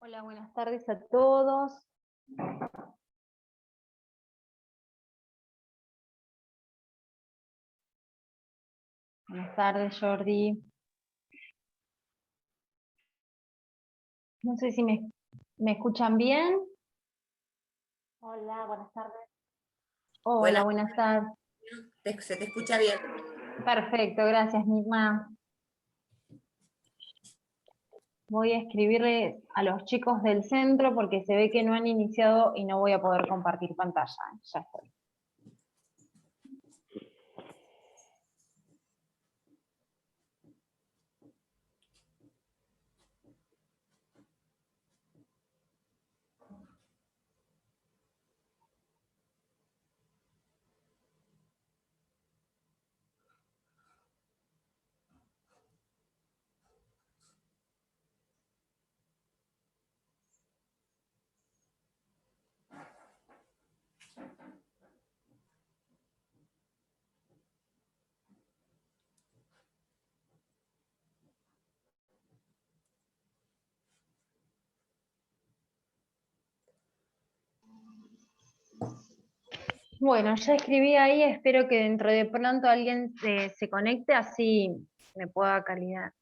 Hola, buenas tardes a todos. Buenas tardes, Jordi. No sé si me escuchan bien. Hola, buenas tardes. Hola, buenas tardes. Se te escucha bien. Perfecto, gracias, Nigma. Voy a escribirle a los chicos del centro porque se ve que no han iniciado y no voy a poder compartir pantalla. Ya estoy. Bueno, ya escribí ahí, espero que dentro de pronto alguien se conecte, así me pueda calidad.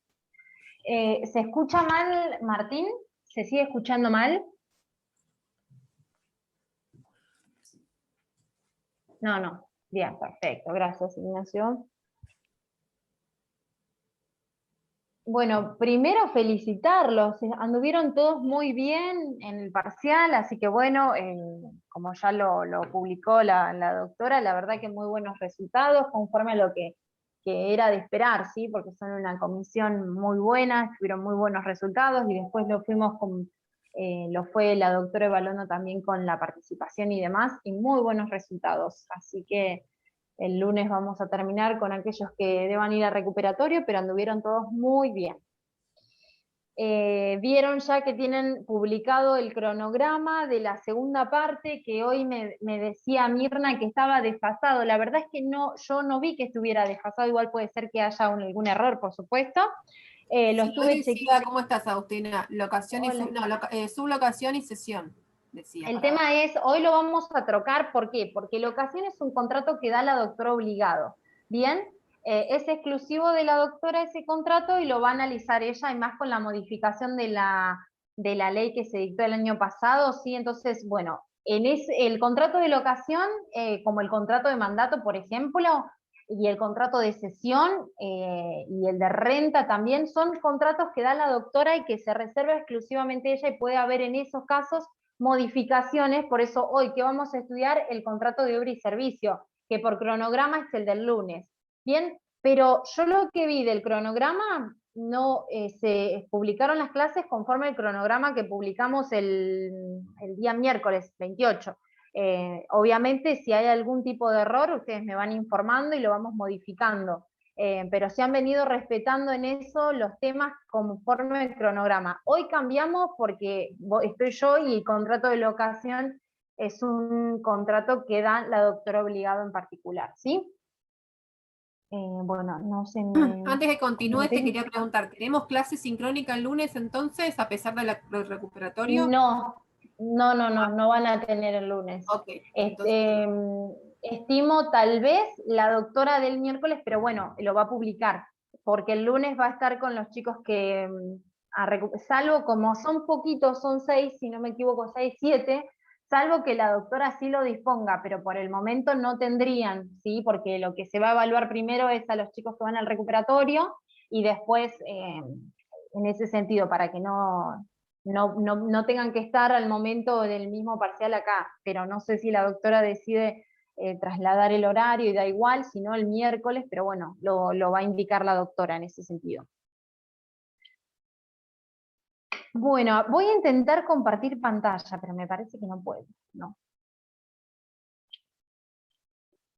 ¿Se escucha mal, Martín? ¿Se sigue escuchando mal? No. Bien, perfecto. Gracias, Ignacio. Bueno, primero felicitarlos. Anduvieron todos muy bien en el parcial, así que bueno, como ya lo publicó la doctora, la verdad que muy buenos resultados, conforme a lo que era de esperar, ¿sí? Porque son una comisión muy buena, tuvieron muy buenos resultados, y después lo fue la doctora evaluando también con la participación y demás, y muy buenos resultados. Así que el lunes vamos a terminar con aquellos que deban ir a recuperatorio, pero anduvieron todos muy bien. Vieron ya que tienen publicado el cronograma de la segunda parte, que hoy me decía Mirna que estaba desfasado. La verdad es que yo no vi que estuviera desfasado, igual puede ser que haya algún error, por supuesto. Lo estuve chequeando. ¿Cómo estás, Agustina? Sublocación y sesión, decía. El tema es, hoy lo vamos a trocar, ¿por qué? Porque locación es un contrato que da la doctora obligado, ¿bien? Es exclusivo de la doctora ese contrato y lo va a analizar ella, y más con la modificación de la ley que se dictó el año pasado, ¿sí? Entonces, bueno, el contrato de locación, como el contrato de mandato, por ejemplo, y el contrato de cesión y el de renta también, son contratos que da la doctora y que se reserva exclusivamente ella, y puede haber en esos casos modificaciones. Por eso hoy que vamos a estudiar el contrato de obra y servicio, que por cronograma es el del lunes. Bien, pero yo lo que vi del cronograma, no se publicaron las clases conforme al cronograma que publicamos el día miércoles 28. Obviamente, si hay algún tipo de error, ustedes me van informando y lo vamos modificando. Pero se han venido respetando en eso los temas conforme al cronograma. Hoy cambiamos porque estoy yo, y el contrato de locación es un contrato que da la doctora obligado en particular, ¿sí? Bueno, no sé. Antes de continuar, te quería preguntar, ¿tenemos clase sincrónica el lunes entonces, a pesar del recuperatorio? No van a tener el lunes. Ok. Entonces, Estimo tal vez la doctora del miércoles, pero bueno, lo va a publicar, porque el lunes va a estar con los chicos que, salvo como son poquitos, son 6, si no me equivoco, 6, 7, salvo que la doctora sí lo disponga, pero por el momento no tendrían, ¿sí? Porque lo que se va a evaluar primero es a los chicos que van al recuperatorio, y después, en ese sentido, para que no tengan que estar al momento del mismo parcial acá, pero no sé si la doctora decide trasladar el horario y da igual, si no el miércoles, pero bueno, lo va a indicar la doctora en ese sentido. Bueno, voy a intentar compartir pantalla, pero me parece que no puedo, ¿no?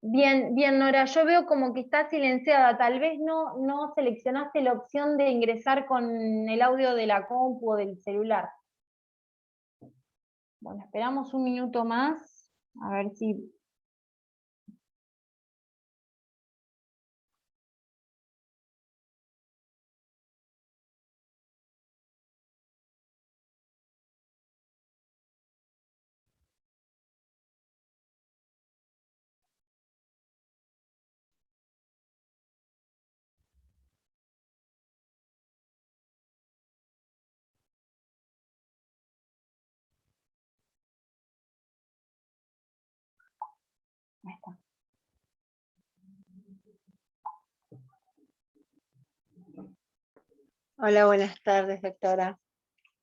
Bien, Nora, yo veo como que está silenciada, tal vez no seleccionaste la opción de ingresar con el audio de la compu o del celular. Bueno, esperamos un minuto más, a ver si Ahí está. Hola, buenas tardes, doctora.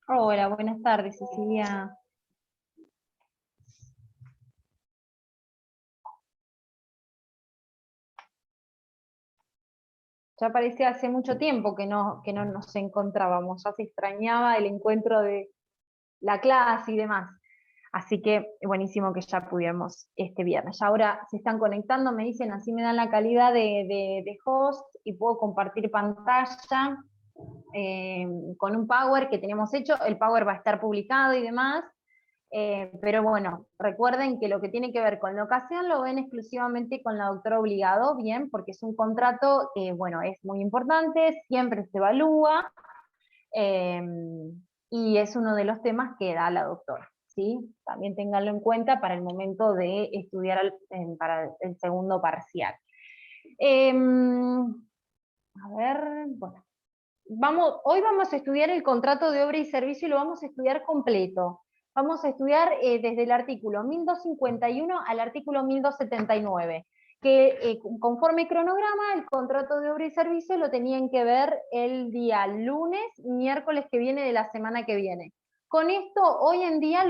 Hola, buenas tardes, Cecilia. Ya parecía hace mucho tiempo que no nos encontrábamos, ya se extrañaba el encuentro de la clase y demás. Así que buenísimo que ya pudiéramos este viernes. Ya ahora se están conectando, me dicen, así me dan la calidad de host y puedo compartir pantalla con un Power que tenemos hecho. El Power va a estar publicado y demás. Pero bueno, recuerden que lo que tiene que ver con locación lo ven exclusivamente con la doctora Obligado, bien, porque es un contrato que, bueno, es muy importante, siempre se evalúa, y es uno de los temas que da la doctora, ¿sí? También ténganlo en cuenta para el momento de estudiar para el segundo parcial. A ver, bueno. Hoy vamos a estudiar el contrato de obra y servicio y lo vamos a estudiar completo. Vamos a estudiar desde el artículo 1251 al artículo 1279, que conforme cronograma, el contrato de obra y servicio lo tenían que ver el día lunes, miércoles que viene de la semana que viene. Con esto, hoy en día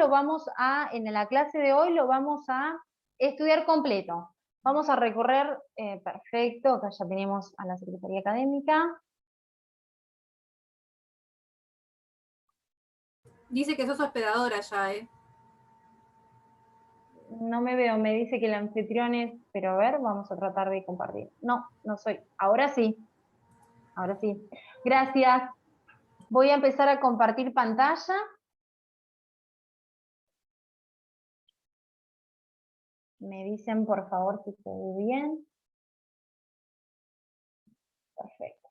en la clase de hoy lo vamos a estudiar completo. Vamos a recorrer, perfecto, acá ya tenemos a la Secretaría Académica. Dice que sos hospedadora ya, ¿eh? No me veo, me dice que el anfitrión es, pero a ver, vamos a tratar de compartir. No, no soy. Ahora sí. Ahora sí. Gracias. Voy a empezar a compartir pantalla. Me dicen, por favor, si se ve bien. Perfecto.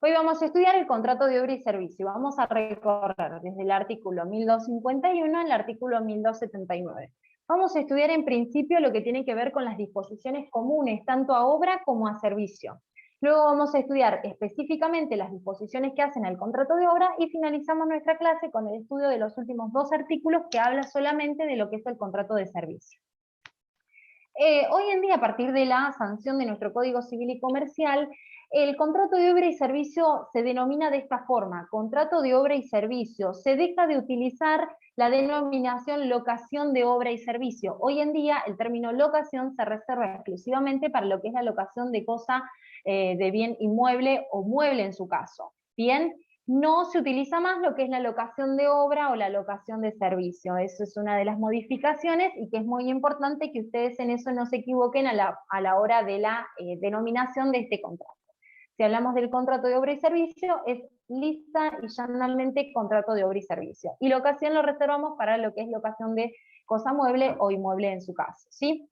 Hoy vamos a estudiar el contrato de obra y servicio. Vamos a recorrer desde el artículo 1251 al artículo 1279. Vamos a estudiar en principio lo que tiene que ver con las disposiciones comunes, tanto a obra como a servicio. Luego vamos a estudiar específicamente las disposiciones que hacen al contrato de obra y finalizamos nuestra clase con el estudio de los últimos 2 artículos que habla solamente de lo que es el contrato de servicio. Hoy en día, a partir de la sanción de nuestro Código Civil y Comercial, el contrato de obra y servicio se denomina de esta forma, contrato de obra y servicio. Se deja de utilizar la denominación locación de obra y servicio. Hoy en día el término locación se reserva exclusivamente para lo que es la locación de cosa de bien inmueble o mueble en su caso. Bien, no se utiliza más lo que es la locación de obra o la locación de servicio. Eso es una de las modificaciones y que es muy importante que ustedes en eso no se equivoquen a la hora de la denominación de este contrato. Si hablamos del contrato de obra y servicio, es lisa y llanamente contrato de obra y servicio. Y locación lo reservamos para lo que es locación de cosa mueble o inmueble en su caso, ¿sí?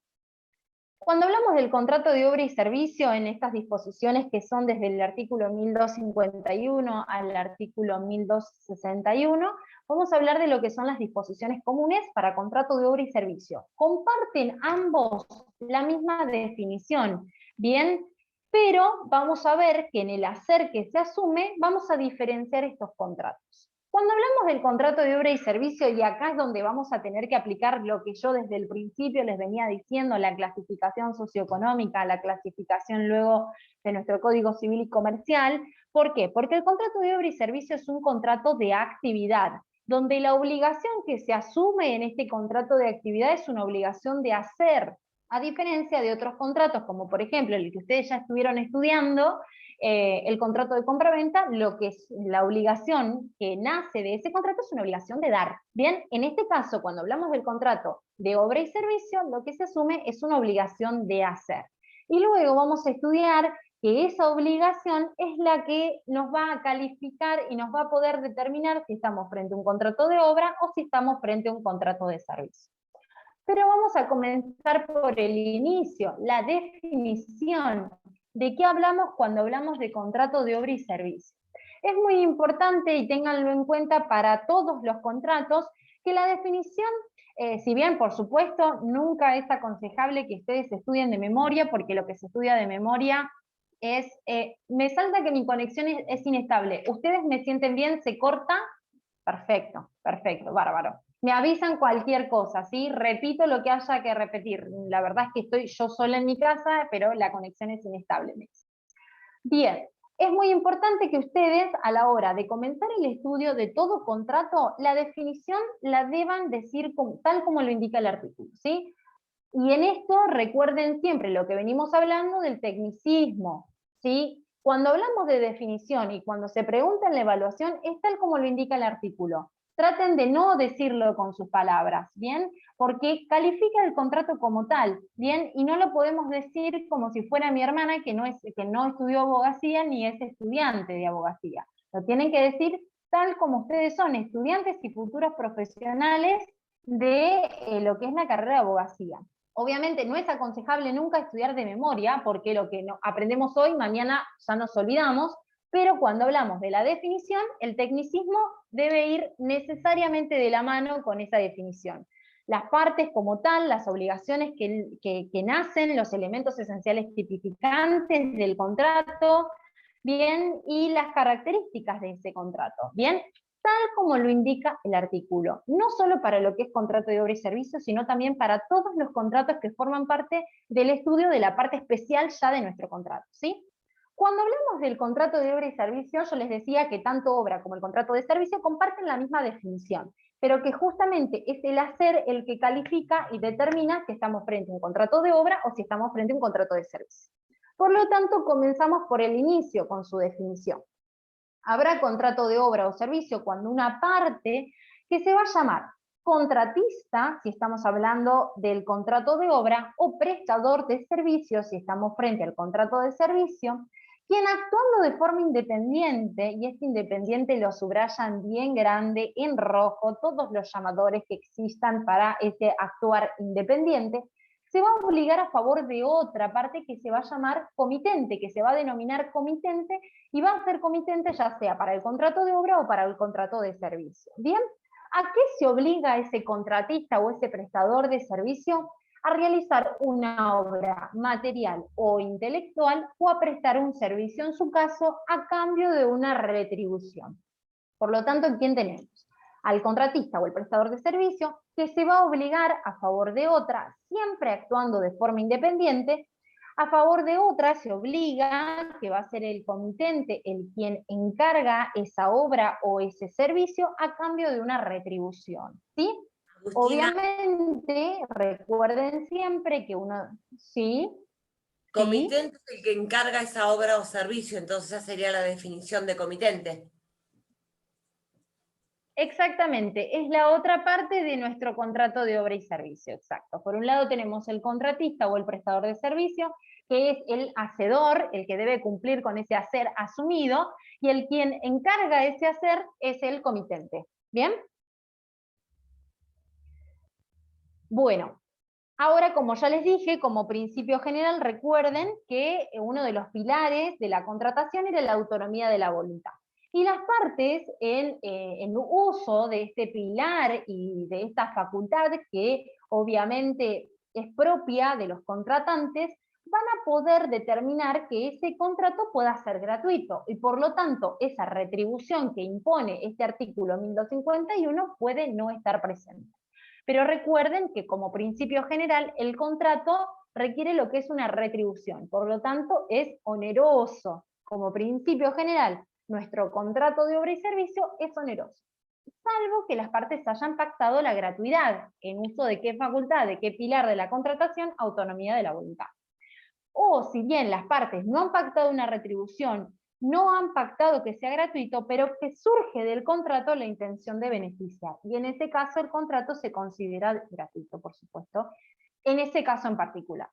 Cuando hablamos del contrato de obra y servicio, en estas disposiciones que son desde el artículo 1251 al artículo 1261, vamos a hablar de lo que son las disposiciones comunes para contrato de obra y servicio. Comparten ambos la misma definición, ¿bien? Pero vamos a ver que en el hacer que se asume, vamos a diferenciar estos contratos. Cuando hablamos del contrato de obra y servicio, y acá es donde vamos a tener que aplicar lo que yo desde el principio les venía diciendo, la clasificación socioeconómica, la clasificación luego de nuestro Código Civil y Comercial. ¿Por qué? Porque el contrato de obra y servicio es un contrato de actividad, donde la obligación que se asume en este contrato de actividad es una obligación de hacer, a diferencia de otros contratos, como por ejemplo el que ustedes ya estuvieron estudiando, el contrato de compraventa, lo que es la obligación que nace de ese contrato es una obligación de dar. Bien, en este caso, cuando hablamos del contrato de obra y servicio, lo que se asume es una obligación de hacer. Y luego vamos a estudiar que esa obligación es la que nos va a calificar y nos va a poder determinar si estamos frente a un contrato de obra o si estamos frente a un contrato de servicio. Pero vamos a comenzar por el inicio, la definición. ¿De qué hablamos cuando hablamos de contrato de obra y servicio? Es muy importante, y ténganlo en cuenta para todos los contratos, que la definición, si bien por supuesto nunca es aconsejable que ustedes estudien de memoria, porque lo que se estudia de memoria es, me salta que mi conexión es inestable. ¿Ustedes me sienten bien? ¿Se corta? Perfecto, perfecto, bárbaro. Me avisan cualquier cosa, ¿sí? Repito lo que haya que repetir. La verdad es que estoy yo sola en mi casa, pero la conexión es inestable. Bien, es muy importante que ustedes, a la hora de comentar el estudio de todo contrato, la definición la deban decir tal como lo indica el artículo, ¿sí? Y en esto recuerden siempre lo que venimos hablando del tecnicismo, ¿sí? Cuando hablamos de definición y cuando se pregunta en la evaluación, es tal como lo indica el artículo. Traten de no decirlo con sus palabras, ¿bien? Porque califica el contrato como tal, ¿bien? Y no lo podemos decir como si fuera mi hermana que no estudió abogacía ni es estudiante de abogacía. Lo tienen que decir tal como ustedes son, estudiantes y futuros profesionales de lo que es la carrera de abogacía. Obviamente no es aconsejable nunca estudiar de memoria, porque lo que aprendemos hoy, mañana ya nos olvidamos, pero cuando hablamos de la definición, el tecnicismo debe ir necesariamente de la mano con esa definición. Las partes como tal, las obligaciones que nacen, los elementos esenciales tipificantes del contrato, bien, y las características de ese contrato, bien, tal como lo indica el artículo, no solo para lo que es contrato de obra y servicio, sino también para todos los contratos que forman parte del estudio de la parte especial ya de nuestro contrato, ¿sí? Cuando hablamos del contrato de obra y servicio, yo les decía que tanto obra como el contrato de servicio comparten la misma definición, pero que justamente es el hacer el que califica y determina si estamos frente a un contrato de obra o si estamos frente a un contrato de servicio. Por lo tanto, comenzamos por el inicio con su definición. Habrá contrato de obra o servicio cuando una parte que se va a llamar contratista, si estamos hablando del contrato de obra, o prestador de servicios, si estamos frente al contrato de servicio, quien actuando de forma independiente, y este independiente lo subrayan bien grande en rojo, todos los llamadores que existan para ese actuar independiente, se va a obligar a favor de otra parte que se va a llamar comitente, que se va a denominar comitente, y va a ser comitente ya sea para el contrato de obra o para el contrato de servicio. ¿Bien? ¿A qué se obliga ese contratista o ese prestador de servicio? A realizar una obra material o intelectual o a prestar un servicio en su caso a cambio de una retribución. Por lo tanto, ¿quién tenemos? Al contratista o el prestador de servicio que se va a obligar a favor de otra, siempre actuando de forma independiente. A favor de otra se obliga, que va a ser el comitente, el quien encarga esa obra o ese servicio a cambio de una retribución, ¿sí? Agustina, Obviamente, recuerden siempre que uno, ¿sí? comitente es el que encarga esa obra o servicio, entonces esa sería la definición de comitente. Exactamente, es la otra parte de nuestro contrato de obra y servicio, exacto. Por un lado tenemos el contratista o el prestador de servicio, que es el hacedor, el que debe cumplir con ese hacer asumido, y el quien encarga ese hacer es el comitente. ¿Bien? Bueno, ahora, como ya les dije, como principio general, recuerden que uno de los pilares de la contratación era la autonomía de la voluntad. Y las partes, en uso de este pilar y de esta facultad, que obviamente es propia de los contratantes, van a poder determinar que ese contrato pueda ser gratuito, y por lo tanto, esa retribución que impone este artículo 1251 puede no estar presente. Pero recuerden que como principio general el contrato requiere lo que es una retribución, por lo tanto es oneroso. Como principio general, nuestro contrato de obra y servicio es oneroso, salvo que las partes hayan pactado la gratuidad, en uso de qué facultad, de qué pilar de la contratación, autonomía de la voluntad. O si bien las partes no han pactado una retribución, no han pactado que sea gratuito, pero que surge del contrato la intención de beneficiar. Y en ese caso el contrato se considera gratuito, por supuesto, en ese caso en particular.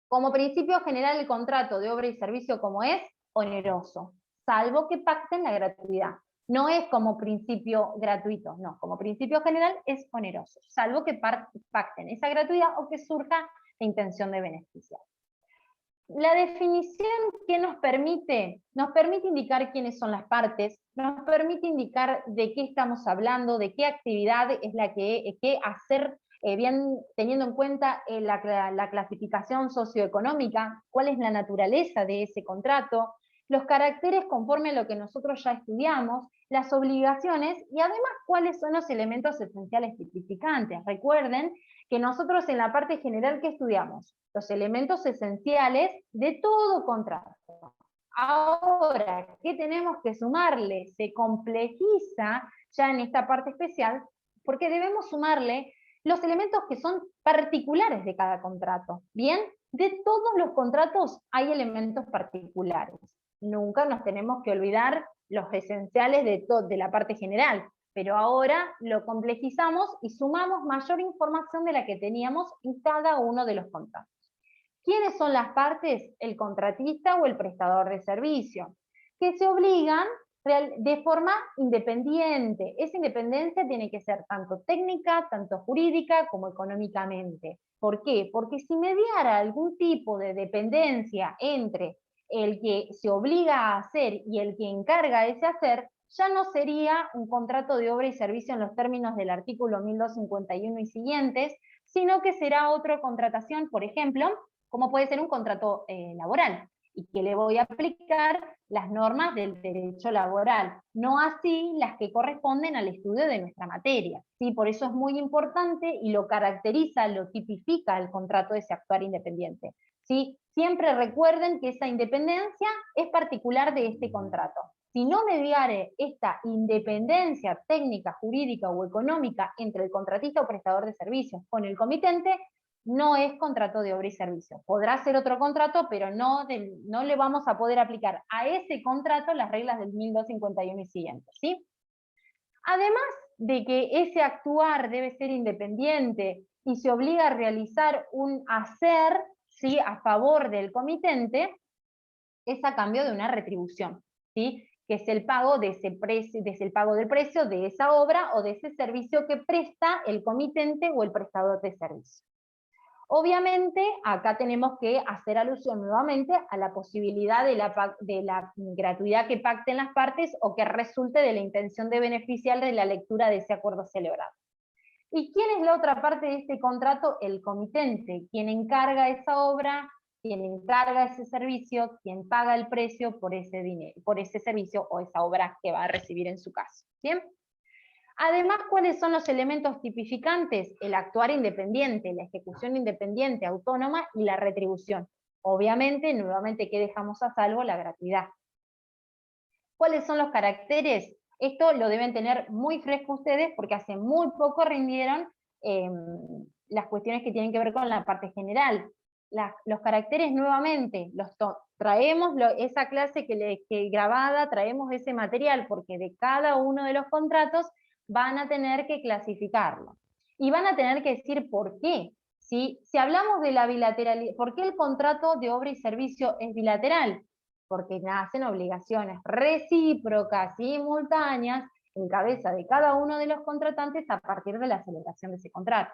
Como principio general, el contrato de obra y servicio como es oneroso, salvo que pacten la gratuidad. No es como principio gratuito, no, como principio general es oneroso, salvo que pacten esa gratuidad o que surja la intención de beneficiar. La definición que nos permite indicar quiénes son las partes, nos permite indicar de qué estamos hablando, de qué actividad es la que hacer, bien teniendo en cuenta la clasificación socioeconómica, cuál es la naturaleza de ese contrato, los caracteres conforme a lo que nosotros ya estudiamos, las obligaciones y además cuáles son los elementos esenciales tipificantes. Recuerden que nosotros en la parte general que estudiamos, los elementos esenciales de todo contrato. Ahora, ¿qué tenemos que sumarle? Se complejiza ya en esta parte especial, porque debemos sumarle los elementos que son particulares de cada contrato. ¿Bien? De todos los contratos hay elementos particulares. Nunca nos tenemos que olvidar los esenciales de la parte general, pero ahora lo complejizamos y sumamos mayor información de la que teníamos en cada uno de los contratos. ¿Quiénes son las partes? El contratista o el prestador de servicio, que se obligan de forma independiente. Esa independencia tiene que ser tanto técnica, tanto jurídica, como económicamente. ¿Por qué? Porque si mediara algún tipo de dependencia entre el que se obliga a hacer y el que encarga ese hacer, ya no sería un contrato de obra y servicio en los términos del artículo 1251 y siguientes, sino que será otra contratación, por ejemplo, como puede ser un contrato laboral, y que le voy a aplicar las normas del derecho laboral, no así las que corresponden al estudio de nuestra materia. ¿Sí? Por eso es muy importante y lo caracteriza, lo tipifica el contrato de ese actuar independiente. ¿Sí? Siempre recuerden que esa independencia es particular de este contrato. Si no mediare esta independencia técnica, jurídica o económica entre el contratista o prestador de servicios con el comitente, no es contrato de obra y servicio. Podrá ser otro contrato, pero no le vamos a poder aplicar a ese contrato las reglas del 1251 y siguientes, ¿sí? Además de que ese actuar debe ser independiente y se obliga a realizar un hacer, ¿sí?, a favor del comitente, es a cambio de una retribución, ¿sí?, que es el pago de ese precio, el pago del precio de esa obra o de ese servicio que presta el comitente o el prestador de servicio. Obviamente, acá tenemos que hacer alusión nuevamente a la posibilidad de la gratuidad que pacten las partes o que resulte de la intención de beneficiar de la lectura de ese acuerdo celebrado. ¿Y quién es la otra parte de este contrato? El comitente, quien encarga esa obra, quien encarga ese servicio, quien paga el precio por ese dinero, por ese servicio o esa obra que va a recibir en su caso. ¿Bien? Además, ¿cuáles son los elementos tipificantes? El actuar independiente, la ejecución independiente, autónoma y la retribución. Obviamente, nuevamente, ¿qué dejamos a salvo? La gratuidad. ¿Cuáles son los caracteres? Esto lo deben tener muy fresco ustedes porque hace muy poco rindieron las cuestiones que tienen que ver con la parte general. Los caracteres nuevamente, traemos esa clase que grabada, traemos ese material porque de cada uno de los contratos van a tener que clasificarlo. Y van a tener que decir por qué. ¿Sí? Si hablamos de la bilateralidad, ¿por qué el contrato de obra y servicio es bilateral? Porque nacen obligaciones recíprocas, simultáneas, en cabeza de cada uno de los contratantes a partir de la celebración de ese contrato.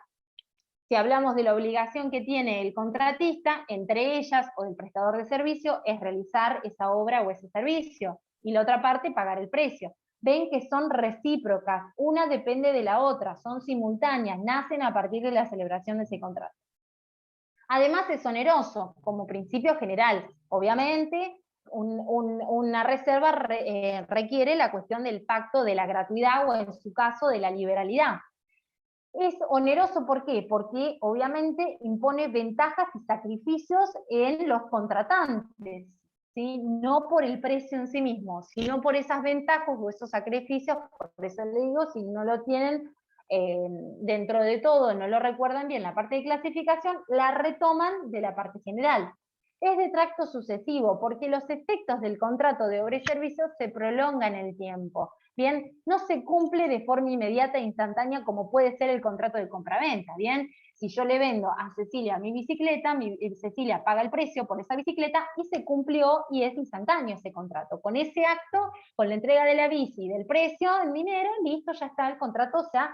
Si hablamos de la obligación que tiene el contratista, entre ellas o del prestador de servicio, es realizar esa obra o ese servicio, y la otra parte pagar el precio. Ven que son recíprocas, una depende de la otra, son simultáneas, nacen a partir de la celebración de ese contrato. Además es oneroso, como principio general. Obviamente, una reserva requiere la cuestión del pacto de la gratuidad o en su caso de la liberalidad. Es oneroso, ¿por qué? Porque obviamente impone ventajas y sacrificios en los contratantes, ¿sí? No por el precio en sí mismo, sino por esas ventajas o esos sacrificios. Por eso le digo, si no lo tienen dentro de todo, no lo recuerdan bien la parte de clasificación, la retoman de la parte general. Es de tracto sucesivo, porque los efectos del contrato de obra y servicio se prolongan en el tiempo. Bien, no se cumple de forma inmediata e instantánea como puede ser el contrato de compraventa. Bien, si yo le vendo a Cecilia mi bicicleta, Cecilia paga el precio por esa bicicleta y se cumplió y es instantáneo ese contrato. Con ese acto, con la entrega de la bici y del precio en dinero, listo, ya está, el contrato ya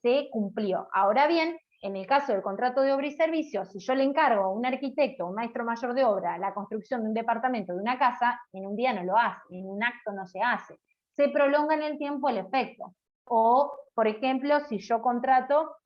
se cumplió. Ahora bien, en el caso del contrato de obra y servicio, si yo le encargo a un arquitecto, un maestro mayor de obra, la construcción de un departamento, de una casa, en un día no lo hace, en un acto no se hace. Se prolonga en el tiempo el efecto. O, por ejemplo, si yo contrato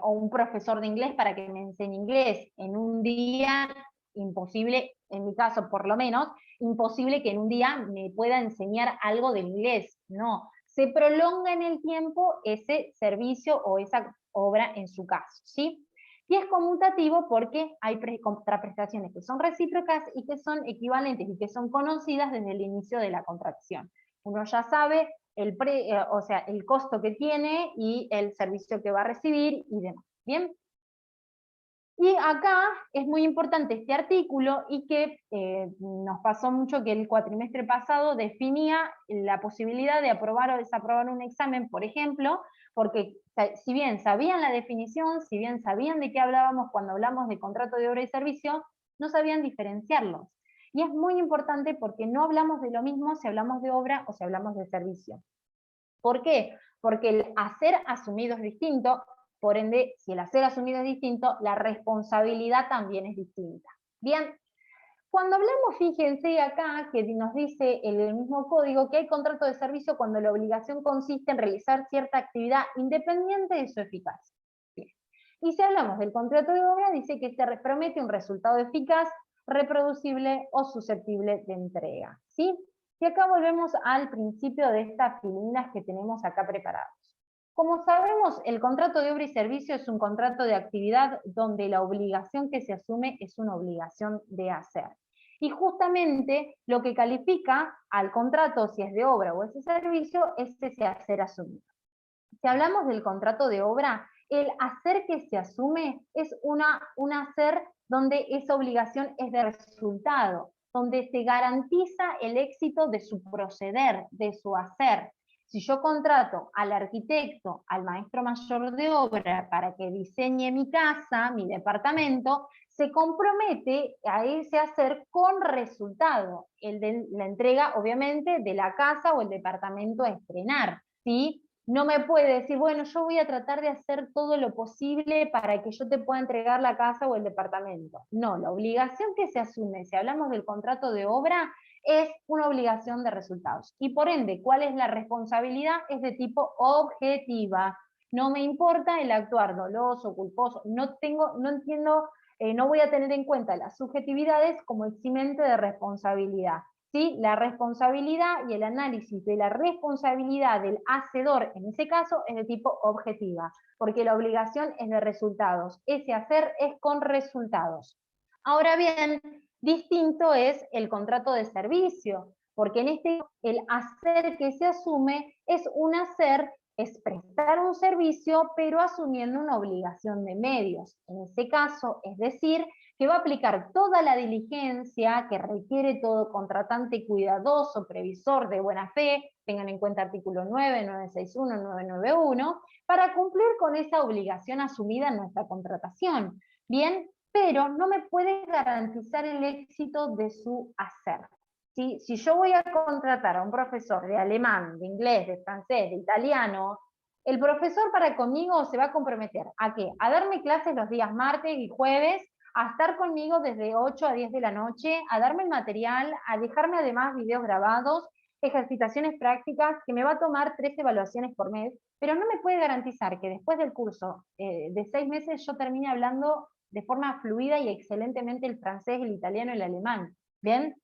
o un profesor de inglés para que me enseñe inglés, en un día imposible, en mi caso por lo menos, imposible que en un día me pueda enseñar algo de inglés, no. Se prolonga en el tiempo ese servicio o esa obra en su caso, ¿sí? Y es conmutativo porque hay contraprestaciones que son recíprocas y que son equivalentes y que son conocidas desde el inicio de la contratación. Uno ya sabe o sea, el costo que tiene y el servicio que va a recibir y demás. ¿Bien? Y acá es muy importante este artículo y que nos pasó mucho que el cuatrimestre pasado definía la posibilidad de aprobar o desaprobar un examen, por ejemplo, porque si bien sabían la definición, si bien sabían de qué hablábamos cuando hablamos de contrato de obra y servicio, no sabían diferenciarlos. Y es muy importante porque no hablamos de lo mismo si hablamos de obra o si hablamos de servicio. ¿Por qué? Porque el hacer asumido es distinto, por ende, si el hacer asumido es distinto, la responsabilidad también es distinta. Bien, cuando hablamos, fíjense acá que nos dice el mismo código que hay contrato de servicio cuando la obligación consiste en realizar cierta actividad independiente de su eficacia. Bien. Y si hablamos del contrato de obra, dice que se promete un resultado eficaz, reproducible o susceptible de entrega. ¿Sí? Y acá volvemos al principio de estas filinas que tenemos acá preparados. Como sabemos, el contrato de obra y servicio es un contrato de actividad donde la obligación que se asume es una obligación de hacer. Y justamente lo que califica al contrato, si es de obra o es de servicio, es ese hacer asumido. Si hablamos del contrato de obra, el hacer que se asume es un hacer donde esa obligación es de resultado, donde se garantiza el éxito de su proceder, de su hacer. Si yo contrato al arquitecto, al maestro mayor de obra para que diseñe mi casa, mi departamento, se compromete a ese hacer con resultado, el de la entrega, obviamente, de la casa o el departamento a estrenar, ¿sí? No me puede decir, bueno, yo voy a tratar de hacer todo lo posible para que yo te pueda entregar la casa o el departamento. No, la obligación que se asume, si hablamos del contrato de obra, es una obligación de resultados. Y por ende, ¿cuál es la responsabilidad? Es de tipo objetiva. No me importa el actuar doloso, culposo, no entiendo, no voy a tener en cuenta las subjetividades como eximente de responsabilidad. ¿Sí? La responsabilidad y el análisis de la responsabilidad del hacedor, en ese caso, es de tipo objetiva, porque la obligación es de resultados. Ese hacer es con resultados. Ahora bien, distinto es el contrato de servicio, porque en este el hacer que se asume es un hacer, es prestar un servicio, pero asumiendo una obligación de medios. En ese caso, es decir, que va a aplicar toda la diligencia que requiere todo contratante cuidadoso, previsor de buena fe, tengan en cuenta artículo 9, 961, 991, para cumplir con esa obligación asumida en nuestra contratación. Bien, pero no me puede garantizar el éxito de su hacer. ¿Sí? Si yo voy a contratar a un profesor de alemán, de inglés, de francés, de italiano, el profesor para conmigo se va a comprometer ¿a qué? A darme clases los días martes y jueves, a estar conmigo desde 8 a 10 de la noche, a darme el material, a dejarme además videos grabados, ejercitaciones prácticas, que me va a tomar 3 evaluaciones por mes, pero no me puede garantizar que después del curso de 6 meses yo termine hablando de forma fluida y excelentemente el francés, el italiano y el alemán. ¿Bien?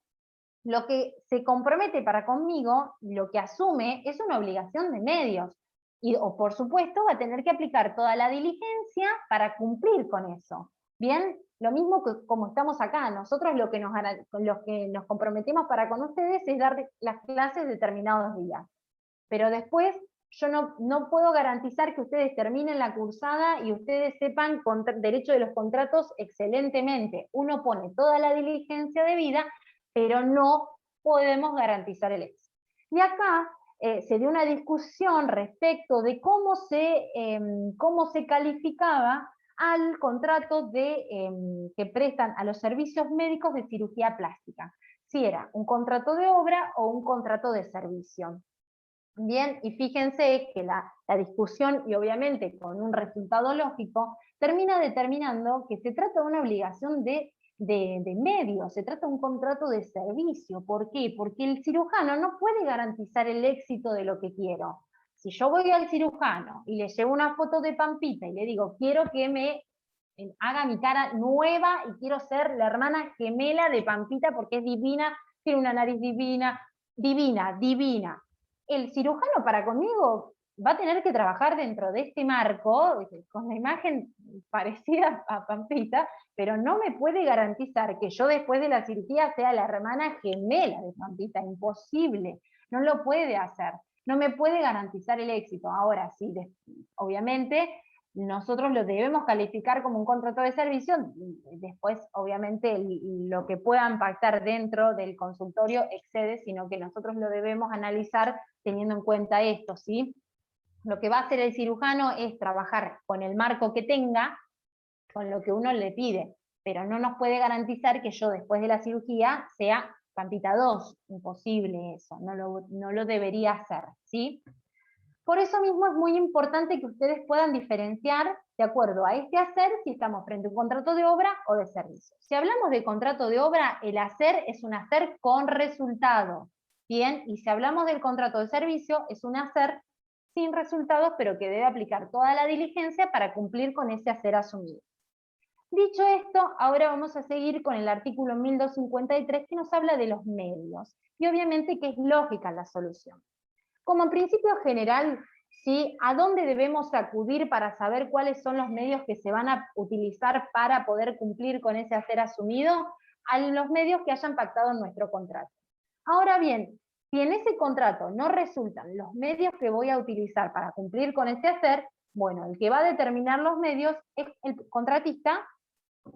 Lo que se compromete para conmigo, lo que asume, es una obligación de medios. O por supuesto va a tener que aplicar toda la diligencia para cumplir con eso. ¿Bien? Lo mismo que como estamos acá, nosotros lo que nos comprometemos para con ustedes es dar las clases determinados días. Pero después yo no puedo garantizar que ustedes terminen la cursada y ustedes sepan derecho de los contratos excelentemente. Uno pone toda la diligencia debida, pero no podemos garantizar el éxito. Y acá se dio una discusión respecto de cómo se calificaba al contrato que prestan a los servicios médicos de cirugía plástica. Si era un contrato de obra o un contrato de servicio. Bien, y fíjense que la discusión, y obviamente con un resultado lógico, termina determinando que se trata de una obligación de medios, se trata de un contrato de servicio. ¿Por qué? Porque el cirujano no puede garantizar el éxito de lo que quiero. Si yo voy al cirujano y le llevo una foto de Pampita y le digo, quiero que me haga mi cara nueva y quiero ser la hermana gemela de Pampita porque es divina, tiene una nariz divina, divina, divina. El cirujano para conmigo va a tener que trabajar dentro de este marco, con la imagen parecida a Pampita, pero no me puede garantizar que yo después de la cirugía sea la hermana gemela de Pampita, imposible, no lo puede hacer, no me puede garantizar el éxito. Ahora sí, obviamente, nosotros lo debemos calificar como un contrato de servicio, después obviamente lo que puedan pactar dentro del consultorio excede, sino que nosotros lo debemos analizar teniendo en cuenta esto, ¿sí? Lo que va a hacer el cirujano es trabajar con el marco que tenga, con lo que uno le pide, pero no nos puede garantizar que yo después de la cirugía sea Pampita 2, imposible eso, no lo debería hacer, ¿sí? Por eso mismo es muy importante que ustedes puedan diferenciar de acuerdo a este hacer si estamos frente a un contrato de obra o de servicio. Si hablamos de contrato de obra, el hacer es un hacer con resultado, ¿bien? Y si hablamos del contrato de servicio, es un hacer sin resultados, pero que debe aplicar toda la diligencia para cumplir con ese hacer asumido. Dicho esto, ahora vamos a seguir con el artículo 1253 que nos habla de los medios, y obviamente que es lógica la solución. Como principio general, ¿sí? ¿A dónde debemos acudir para saber cuáles son los medios que se van a utilizar para poder cumplir con ese hacer asumido? A los medios que hayan pactado en nuestro contrato. Ahora bien, si en ese contrato no resultan los medios que voy a utilizar para cumplir con ese hacer, bueno, el que va a determinar los medios es el contratista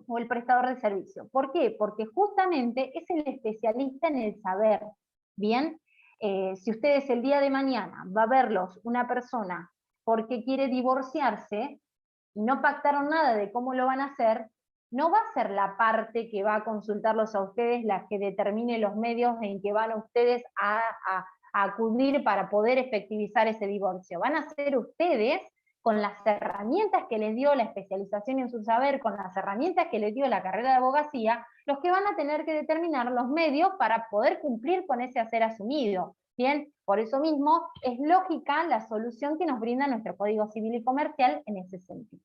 o el prestador de servicio. ¿Por qué? Porque justamente es el especialista en el saber, ¿bien? Si ustedes el día de mañana va a verlos una persona porque quiere divorciarse, y no pactaron nada de cómo lo van a hacer, no va a ser la parte que va a consultarlos a ustedes la que determine los medios en que van ustedes a acudir para poder efectivizar ese divorcio. Van a ser ustedes, con las herramientas que les dio la especialización en su saber, con las herramientas que les dio la carrera de abogacía, los que van a tener que determinar los medios para poder cumplir con ese hacer asumido. Bien, por eso mismo es lógica la solución que nos brinda nuestro Código Civil y Comercial en ese sentido.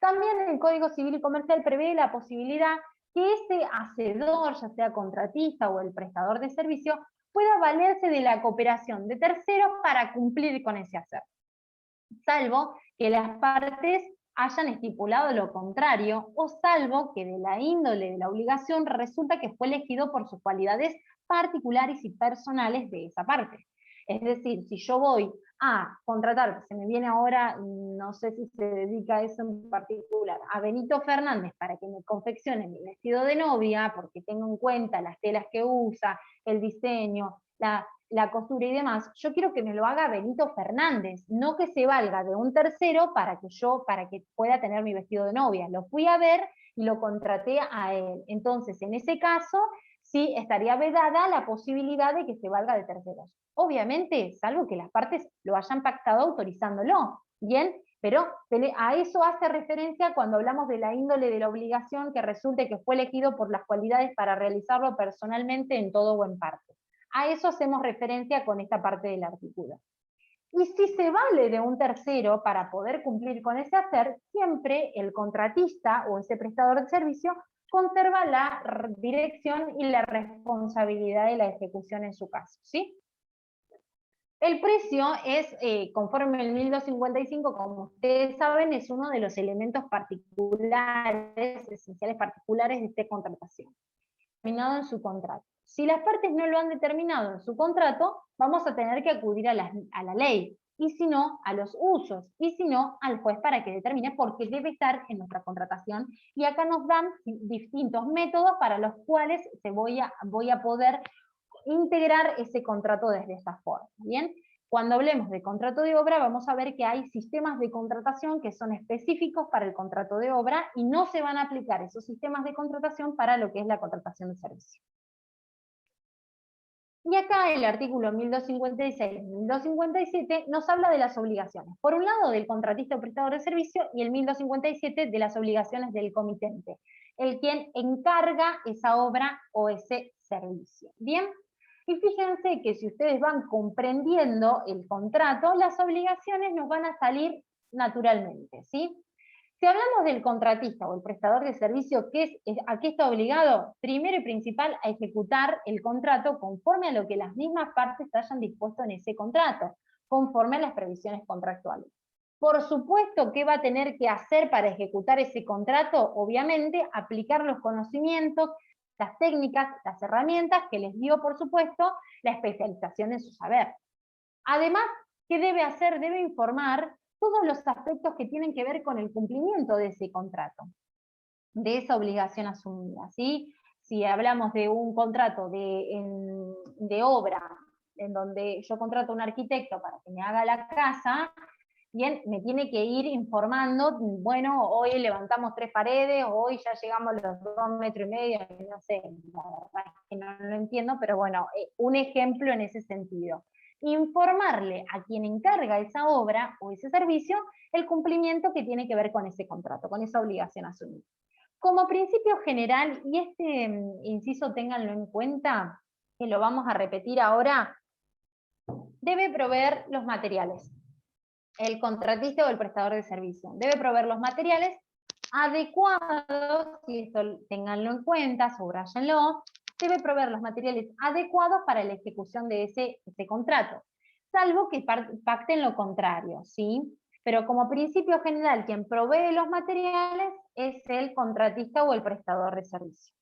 También el Código Civil y Comercial prevé la posibilidad que ese hacedor, ya sea contratista o el prestador de servicio, pueda valerse de la cooperación de terceros para cumplir con ese hacer, salvo que las partes hayan estipulado lo contrario, o salvo que de la índole de la obligación resulta que fue elegido por sus cualidades particulares y personales de esa parte. Es decir, si yo voy a contratar, se me viene ahora, no sé si se dedica a eso en particular, a Benito Fernández para que me confeccione mi vestido de novia, porque tengo en cuenta las telas que usa, el diseño, la costura y demás, yo quiero que me lo haga Benito Fernández, no que se valga de un tercero para que pueda tener mi vestido de novia. Lo fui a ver y lo contraté a él. Entonces, en ese caso, sí estaría vedada la posibilidad de que se valga de terceros. Obviamente, salvo que las partes lo hayan pactado autorizándolo, ¿bien? Pero a eso hace referencia cuando hablamos de la índole de la obligación que resulte que fue elegido por las cualidades para realizarlo personalmente en todo o en parte. A eso hacemos referencia con esta parte del artículo. Y si se vale de un tercero para poder cumplir con ese hacer, siempre el contratista o ese prestador de servicio conserva la dirección y la responsabilidad de la ejecución en su caso, ¿sí? El precio es, conforme el 1255, como ustedes saben, es uno de los elementos particulares, esenciales particulares de esta contratación, determinado en su contrato. Si las partes no lo han determinado en su contrato, vamos a tener que acudir a la ley, y si no, a los usos, y si no, al juez para que determine, porque debe estar en nuestra contratación, y acá nos dan distintos métodos para los cuales voy a poder integrar ese contrato desde esta forma, ¿bien? Cuando hablemos de contrato de obra, vamos a ver que hay sistemas de contratación que son específicos para el contrato de obra y no se van a aplicar esos sistemas de contratación para lo que es la contratación de servicio. Y acá el artículo 1256 y 1257 nos habla de las obligaciones. Por un lado, del contratista o prestador de servicio, y el 1257 de las obligaciones del comitente, el quien encarga esa obra o ese servicio. ¿Bien? Y fíjense que si ustedes van comprendiendo el contrato, las obligaciones nos van a salir naturalmente, ¿sí? Si hablamos del contratista o el prestador de servicio, ¿a qué está obligado? Primero y principal, a ejecutar el contrato conforme a lo que las mismas partes hayan dispuesto en ese contrato, conforme a las previsiones contractuales. Por supuesto, ¿qué va a tener que hacer para ejecutar ese contrato? Obviamente, aplicar los conocimientos, las técnicas, las herramientas que les dio, por supuesto, la especialización en su saber. Además, ¿qué debe hacer? Debe informar todos los aspectos que tienen que ver con el cumplimiento de ese contrato, de esa obligación asumida, ¿sí? Si hablamos de un contrato de obra, en donde yo contrato a un arquitecto para que me haga la casa, bien, me tiene que ir informando, bueno, hoy levantamos 3 paredes, hoy ya llegamos a los 2,5 metros, no sé, la verdad es que no lo entiendo, pero bueno, un ejemplo en ese sentido. Informarle a quien encarga esa obra o ese servicio el cumplimiento que tiene que ver con ese contrato, con esa obligación asumida. Como principio general, y este inciso ténganlo en cuenta, que lo vamos a repetir ahora, debe proveer los materiales. El contratista o el prestador de servicio debe proveer los materiales adecuados, y esto ténganlo en cuenta, subrayenlo, debe proveer los materiales adecuados para la ejecución de ese contrato, salvo que pacten lo contrario, ¿sí? Pero como principio general, quien provee los materiales es el contratista o el prestador de servicio.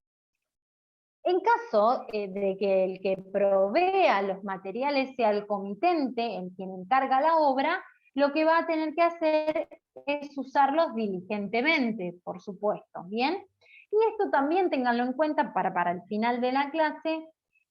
En caso de que el que provea los materiales sea el comitente, el quien encarga la obra, lo que va a tener que hacer es usarlos diligentemente, por supuesto, ¿bien? Y esto también ténganlo en cuenta para el final de la clase,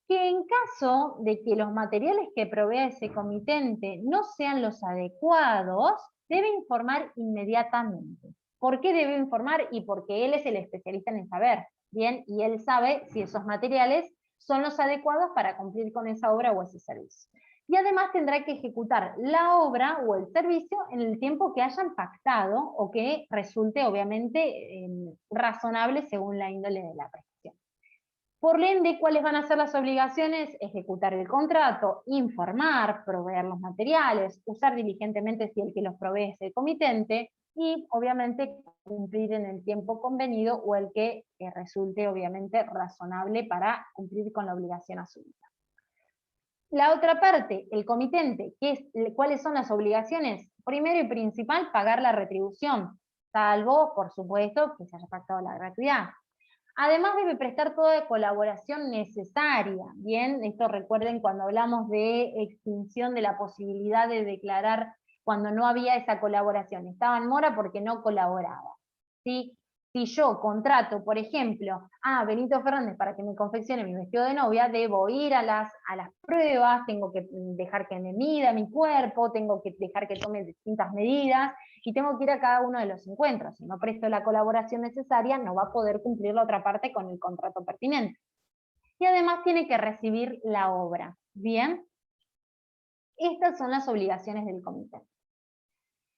que en caso de que los materiales que provea ese comitente no sean los adecuados, debe informar inmediatamente. ¿Por qué debe informar? Y porque él es el especialista en el saber, ¿bien? Y él sabe si esos materiales son los adecuados para cumplir con esa obra o ese servicio. Y además tendrá que ejecutar la obra o el servicio en el tiempo que hayan pactado o que resulte obviamente razonable según la índole de la prestación. Por ende, ¿cuáles van a ser las obligaciones? Ejecutar el contrato, informar, proveer los materiales, usar diligentemente si el que los provee es el comitente, y obviamente cumplir en el tiempo convenido o el que resulte obviamente razonable para cumplir con la obligación asumida. La otra parte, el comitente, ¿cuáles son las obligaciones? Primero y principal, pagar la retribución, salvo, por supuesto, que se haya pactado la gratuidad. Además debe prestar toda colaboración necesaria, ¿bien? Esto recuerden cuando hablamos de extinción de la posibilidad de declarar cuando no había esa colaboración. Estaba en mora porque no colaboraba, ¿sí? Si yo contrato, por ejemplo, a Benito Fernández para que me confeccione mi vestido de novia, debo ir a las pruebas, tengo que dejar que me mida mi cuerpo, tengo que dejar que tome distintas medidas, y tengo que ir a cada uno de los encuentros. Si no presto la colaboración necesaria, no va a poder cumplir la otra parte con el contrato pertinente. Y además tiene que recibir la obra, ¿bien? Estas son las obligaciones del comité.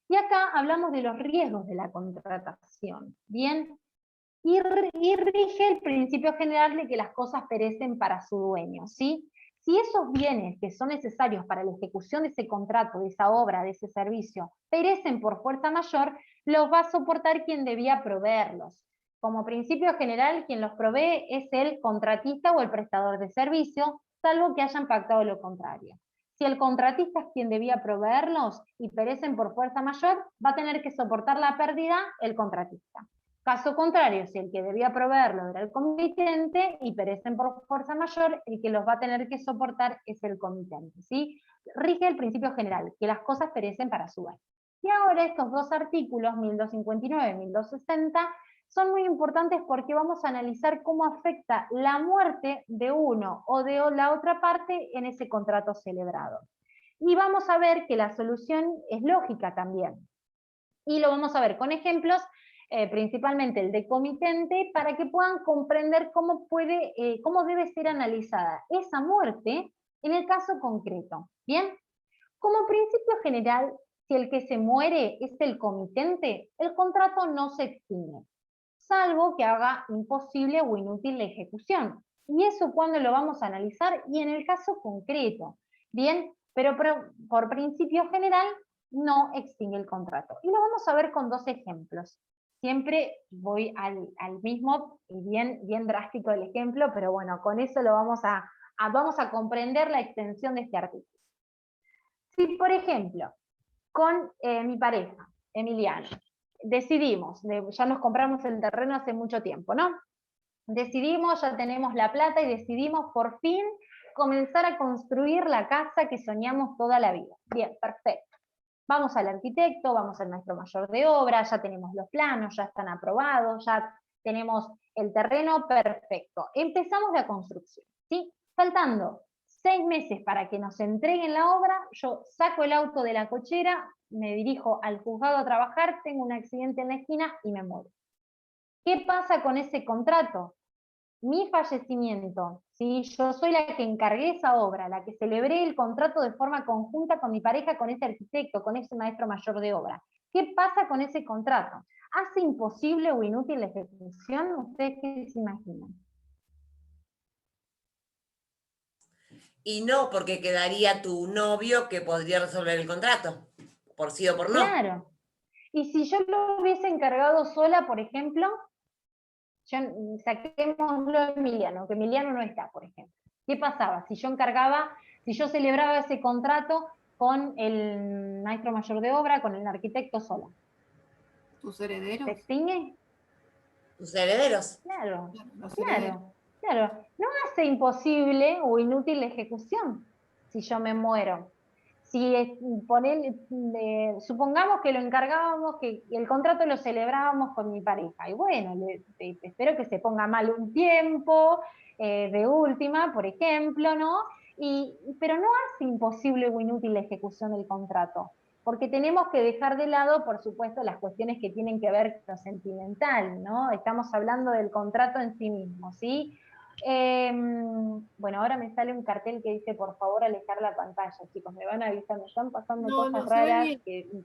Y acá hablamos de los riesgos de la contratación, ¿bien? Y rige el principio general de que las cosas perecen para su dueño, ¿sí? Si esos bienes que son necesarios para la ejecución de ese contrato, de esa obra, de ese servicio, perecen por fuerza mayor, los va a soportar quien debía proveerlos. Como principio general, quien los provee es el contratista o el prestador de servicio, salvo que hayan pactado lo contrario. Si el contratista es quien debía proveerlos y perecen por fuerza mayor, va a tener que soportar la pérdida el contratista. Caso contrario, si el que debía proveerlo era el comitente y perecen por fuerza mayor, el que los va a tener que soportar es el comitente, ¿sí? Rige el principio general, que las cosas perecen para su vez. Y ahora estos dos artículos, 1259 y 1260, son muy importantes porque vamos a analizar cómo afecta la muerte de uno o de la otra parte en ese contrato celebrado. Y vamos a ver que la solución es lógica también. Y lo vamos a ver con ejemplos, principalmente el de comitente, para que puedan comprender cómo debe ser analizada esa muerte en el caso concreto. ¿Bien? Como principio general, si el que se muere es el comitente, el contrato no se extingue, salvo que haga imposible o inútil la ejecución. ¿Y eso cuándo lo vamos a analizar? Y en el caso concreto. ¿Bien? Pero por principio general, no extingue el contrato. Y lo vamos a ver con dos ejemplos. siempre voy al mismo, y bien drástico el ejemplo, pero bueno, con eso lo vamos a comprender la extensión de este artículo. Si, por ejemplo, con mi pareja, Emiliano, decidimos, ya nos compramos el terreno hace mucho tiempo, ¿no? Decidimos, ya tenemos la plata y decidimos por fin comenzar a construir la casa que soñamos toda la vida. Bien, perfecto. Vamos al arquitecto, vamos al maestro mayor de obra, ya tenemos los planos, ya están aprobados, ya tenemos el terreno perfecto. Empezamos la construcción, ¿sí? Faltando 6 meses para que nos entreguen la obra, yo saco el auto de la cochera, me dirijo al juzgado a trabajar, tengo un accidente en la esquina y me muero. ¿Qué pasa con ese contrato? Mi fallecimiento, ¿sí? Yo soy la que encargué esa obra, la que celebré el contrato de forma conjunta con mi pareja, con ese arquitecto, con ese maestro mayor de obra. ¿Qué pasa con ese contrato? ¿Hace imposible o inútil la ejecución? ¿Ustedes qué se imaginan? Y no, porque quedaría tu novio que podría resolver el contrato, por sí o por no. Claro. Y si yo lo hubiese encargado sola, por ejemplo, saquémoslo a Emiliano, que Emiliano no está, por ejemplo. ¿Qué pasaba? Si yo celebraba ese contrato con el maestro mayor de obra, con el arquitecto sola. ¿Tus herederos? ¿Se extingue? ¿Tus herederos? Claro, Los herederos. claro. No hace imposible o inútil la ejecución si yo me muero. Si supongamos que lo encargábamos, que el contrato lo celebrábamos con mi pareja, y bueno, espero que se ponga mal un tiempo, de última, por ejemplo, ¿no? Pero no hace imposible o inútil la ejecución del contrato, porque tenemos que dejar de lado, por supuesto, las cuestiones que tienen que ver con lo sentimental, ¿no? Estamos hablando del contrato en sí mismo, ¿sí? Bueno, ahora me sale un cartel que dice por favor alejar la pantalla, chicos, me van avisando, están pasando cosas raras,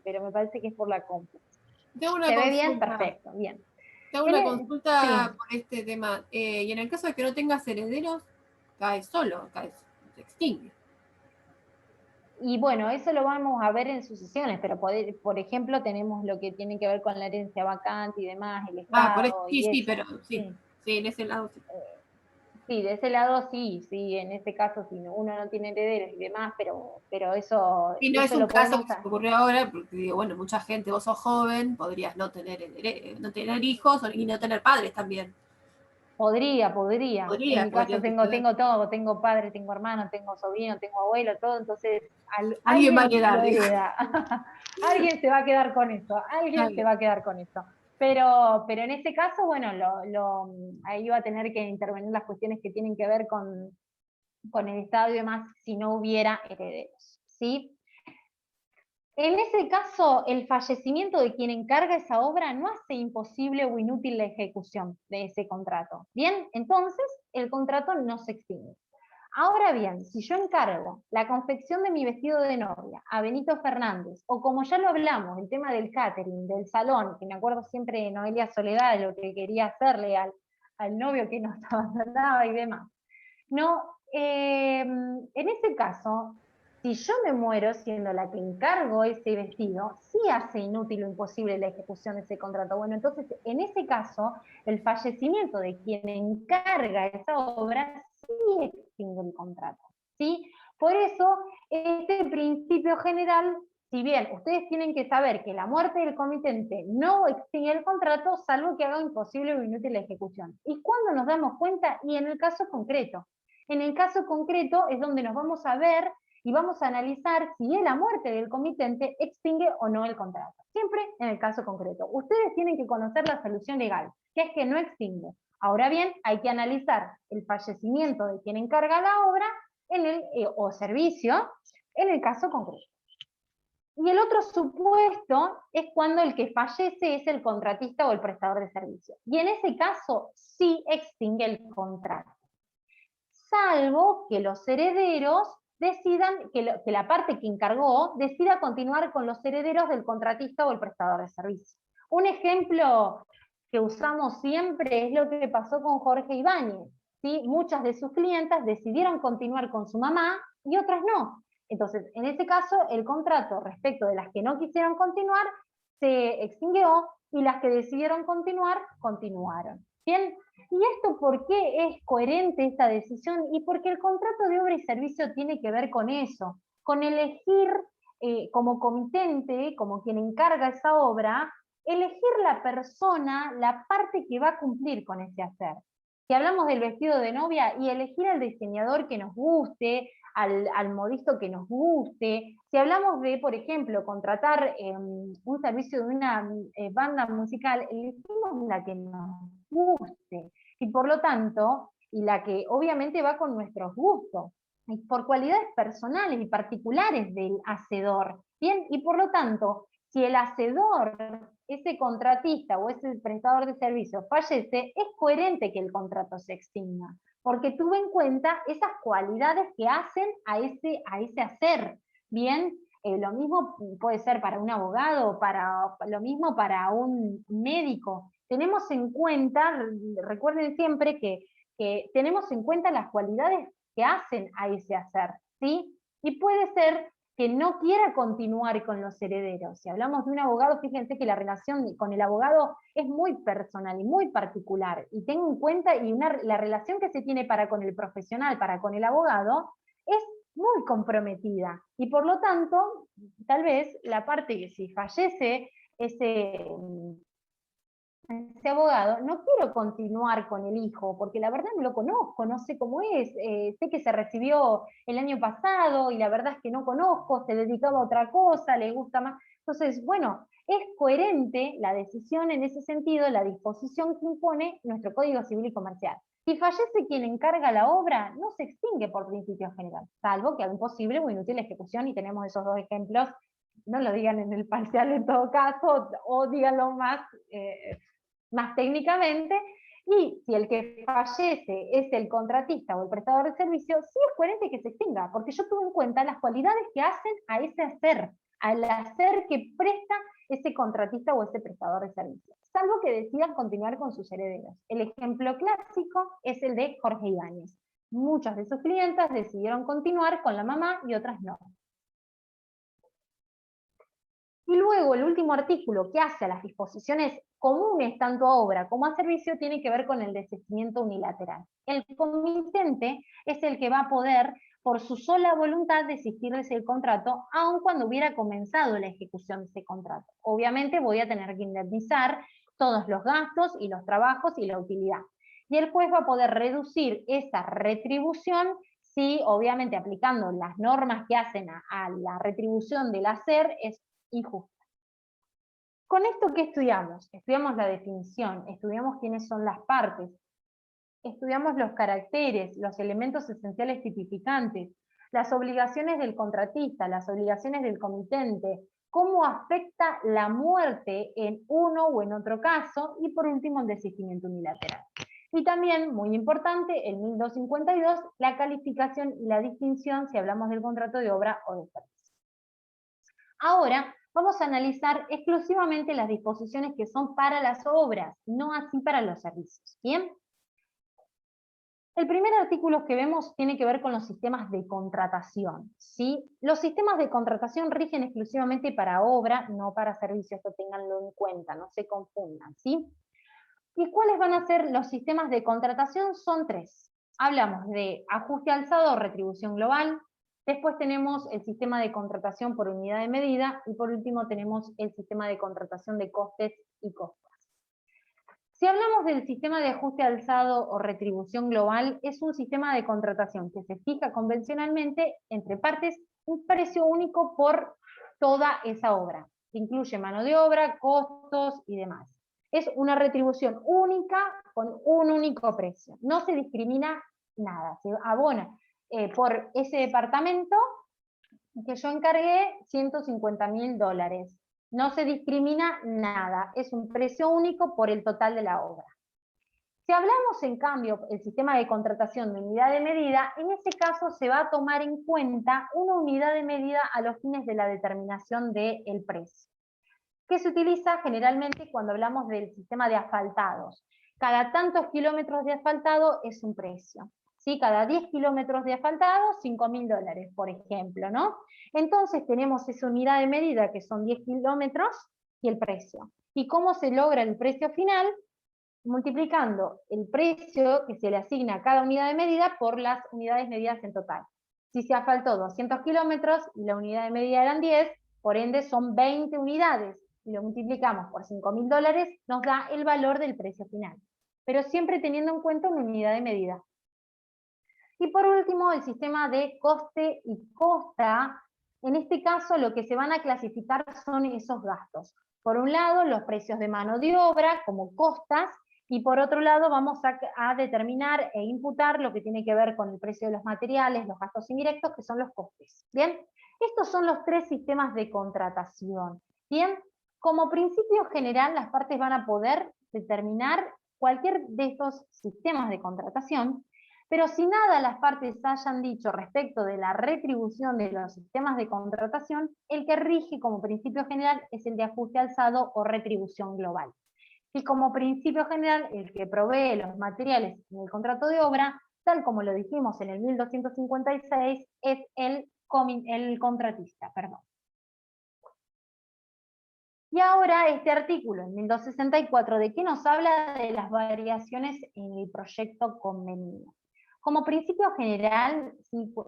pero me parece que es por la compu. ¿Se ve bien? Perfecto, bien. Te hago una consulta por este tema, y en el caso de que no tengas herederos, caes solo, se extingue. Y bueno, eso lo vamos a ver en sucesiones, pero por ejemplo tenemos lo que tiene que ver con la herencia vacante y demás, el Estado. Sí, en ese lado sí. Sí, de ese lado sí, en ese caso sí, uno no tiene herederos y demás, pero eso... Y no es un caso que se ocurrió ahora, porque digo, bueno, mucha gente, vos sos joven, podrías no tener hijos y no tener padres también. Podría. En mi caso tengo todo, tengo padre, tengo hermano, tengo sobrino, tengo abuelo, todo, entonces alguien va a quedar. Alguien se va a quedar con eso, Pero en ese caso, bueno, ahí va a tener que intervenir las cuestiones que tienen que ver con el Estado y demás, si no hubiera herederos, ¿sí? En ese caso, el fallecimiento de quien encarga esa obra no hace imposible o inútil la ejecución de ese contrato. Bien, entonces el contrato no se extingue. Ahora bien, si yo encargo la confección de mi vestido de novia a Benito Fernández, o como ya lo hablamos, el tema del catering, del salón, que me acuerdo siempre de Noelia Soledad, lo que quería hacerle al novio que nos abandonaba y demás. No, en ese caso, si yo me muero siendo la que encargo ese vestido, sí hace inútil o imposible la ejecución de ese contrato. Bueno, entonces, en ese caso, el fallecimiento de quien encarga esa obra sí extingue el contrato, ¿sí? Por eso, este principio general, si bien ustedes tienen que saber que la muerte del comitente no extingue el contrato, salvo que haga imposible o inútil la ejecución. ¿Y cuándo nos damos cuenta? Y en el caso concreto. En el caso concreto es donde nos vamos a ver y vamos a analizar si la muerte del comitente extingue o no el contrato. Siempre en el caso concreto. Ustedes tienen que conocer la solución legal, que es que no extingue. Ahora bien, hay que analizar el fallecimiento de quien encarga la obra o servicio en el caso concreto. Y el otro supuesto es cuando el que fallece es el contratista o el prestador de servicio. Y en ese caso sí extingue el contrato, salvo que los herederos decidan, que la parte que encargó decida continuar con los herederos del contratista o el prestador de servicio. Un ejemplo que usamos siempre es lo que pasó con Jorge Ibáñez, ¿sí? Muchas de sus clientas decidieron continuar con su mamá y otras no. Entonces, en ese caso, el contrato respecto de las que no quisieron continuar se extinguió y las que decidieron continuar, continuaron. ¿Bien? ¿Y esto por qué es coherente esta decisión? Y porque el contrato de obra y servicio tiene que ver con eso, con elegir como comitente, como quien encarga esa obra, elegir la persona, la parte que va a cumplir con ese hacer. Si hablamos del vestido de novia, y elegir al diseñador que nos guste, al modisto que nos guste. Si hablamos de, por ejemplo, contratar un servicio de una banda musical, elegimos la que nos guste, y por lo tanto, y la que obviamente va con nuestros gustos, y por cualidades personales y particulares del hacedor. Bien, y por lo tanto, si el hacedor, ese contratista o ese prestador de servicios fallece, es coherente que el contrato se extinga, porque tuvo en cuenta esas cualidades que hacen a ese hacer. Bien, lo mismo puede ser para un abogado, lo mismo para un médico. Tenemos en cuenta, recuerden siempre que tenemos en cuenta las cualidades que hacen a ese hacer, ¿sí? Y puede ser que no quiera continuar con los herederos. Si hablamos de un abogado, fíjense que la relación con el abogado es muy personal y muy particular, y tengo en cuenta, la relación que se tiene para con el profesional, para con el abogado, es muy comprometida, y por lo tanto, tal vez la parte que si fallece ese abogado, no quiero continuar con el hijo, porque la verdad no lo conozco, no sé cómo es, sé que se recibió el año pasado, y la verdad es que no conozco, se dedicaba a otra cosa, le gusta más. Entonces, bueno, es coherente la decisión en ese sentido, la disposición que impone nuestro Código Civil y Comercial. Si fallece quien encarga la obra, no se extingue por principio general, salvo que haga imposible o inútil la ejecución, y tenemos esos dos ejemplos. No lo digan en el parcial en todo caso, o díganlo más técnicamente, y si el que fallece es el contratista o el prestador de servicio, sí es coherente que se extinga, porque yo tuve en cuenta las cualidades que hacen a ese hacer, al hacer que presta ese contratista o ese prestador de servicio, salvo que decidan continuar con sus herederos. El ejemplo clásico es el de Jorge Ibáñez. Muchas de sus clientas decidieron continuar con la mamá y otras no. Y luego el último artículo que hace a las disposiciones comunes tanto a obra como a servicio tiene que ver con el desistimiento unilateral. El comitente es el que va a poder, por su sola voluntad, desistir de ese contrato, aun cuando hubiera comenzado la ejecución de ese contrato. Obviamente voy a tener que indemnizar todos los gastos y los trabajos y la utilidad. Y el juez va a poder reducir esa retribución si, obviamente, aplicando las normas que hacen a la retribución del hacer, es injusta. ¿Con esto qué estudiamos? Estudiamos la definición, estudiamos quiénes son las partes, estudiamos los caracteres, los elementos esenciales tipificantes, las obligaciones del contratista, las obligaciones del comitente, cómo afecta la muerte en uno o en otro caso, y por último el desistimiento unilateral. Y también, muy importante, el 1252, la calificación y la distinción si hablamos del contrato de obra o de servicio. Ahora vamos a analizar exclusivamente las disposiciones que son para las obras, no así para los servicios. ¿Bien? El primer artículo que vemos tiene que ver con los sistemas de contratación, ¿sí? Los sistemas de contratación rigen exclusivamente para obra, no para servicios, esto ténganlo en cuenta, no se confundan, ¿sí? ¿Y cuáles van a ser los sistemas de contratación? Son tres. Hablamos de ajuste alzado o retribución global, después tenemos el sistema de contratación por unidad de medida, y por último tenemos el sistema de contratación de costes y costos. Si hablamos del sistema de ajuste alzado o retribución global, es un sistema de contratación que se fija convencionalmente entre partes un precio único por toda esa obra, que incluye mano de obra, costos y demás. Es una retribución única con un único precio. No se discrimina nada, se abona por ese departamento que yo encargué $150.000. No se discrimina nada, es un precio único por el total de la obra. Si hablamos, en cambio, el sistema de contratación de unidad de medida, en ese caso se va a tomar en cuenta una unidad de medida a los fines de la determinación del precio, que se utiliza generalmente cuando hablamos del sistema de asfaltados. Cada tantos kilómetros de asfaltado es un precio. ¿Sí? Cada 10 kilómetros de asfaltado, $5.000, por ejemplo, ¿no? Entonces tenemos esa unidad de medida que son 10 kilómetros, y el precio. ¿Y cómo se logra el precio final? Multiplicando el precio que se le asigna a cada unidad de medida por las unidades medidas en total. Si se asfaltó 200 kilómetros y la unidad de medida eran 10, por ende son 20 unidades, y lo multiplicamos por $5.000, nos da el valor del precio final, pero siempre teniendo en cuenta una unidad de medida. Y por último, el sistema de coste y costa. En este caso, lo que se van a clasificar son esos gastos. Por un lado, los precios de mano de obra como costas, y por otro lado vamos a determinar e imputar lo que tiene que ver con el precio de los materiales, los gastos indirectos, que son los costes. ¿Bien? Estos son los tres sistemas de contratación. ¿Bien? Como principio general, las partes van a poder determinar cualquier de estos sistemas de contratación, pero si nada las partes hayan dicho respecto de la retribución de los sistemas de contratación, el que rige como principio general es el de ajuste alzado o retribución global. Y como principio general, el que provee los materiales en el contrato de obra, tal como lo dijimos en el 1256, es el contratista. Y ahora este artículo, en 1264, ¿de qué nos habla? De las variaciones en el proyecto convenido. Como principio general,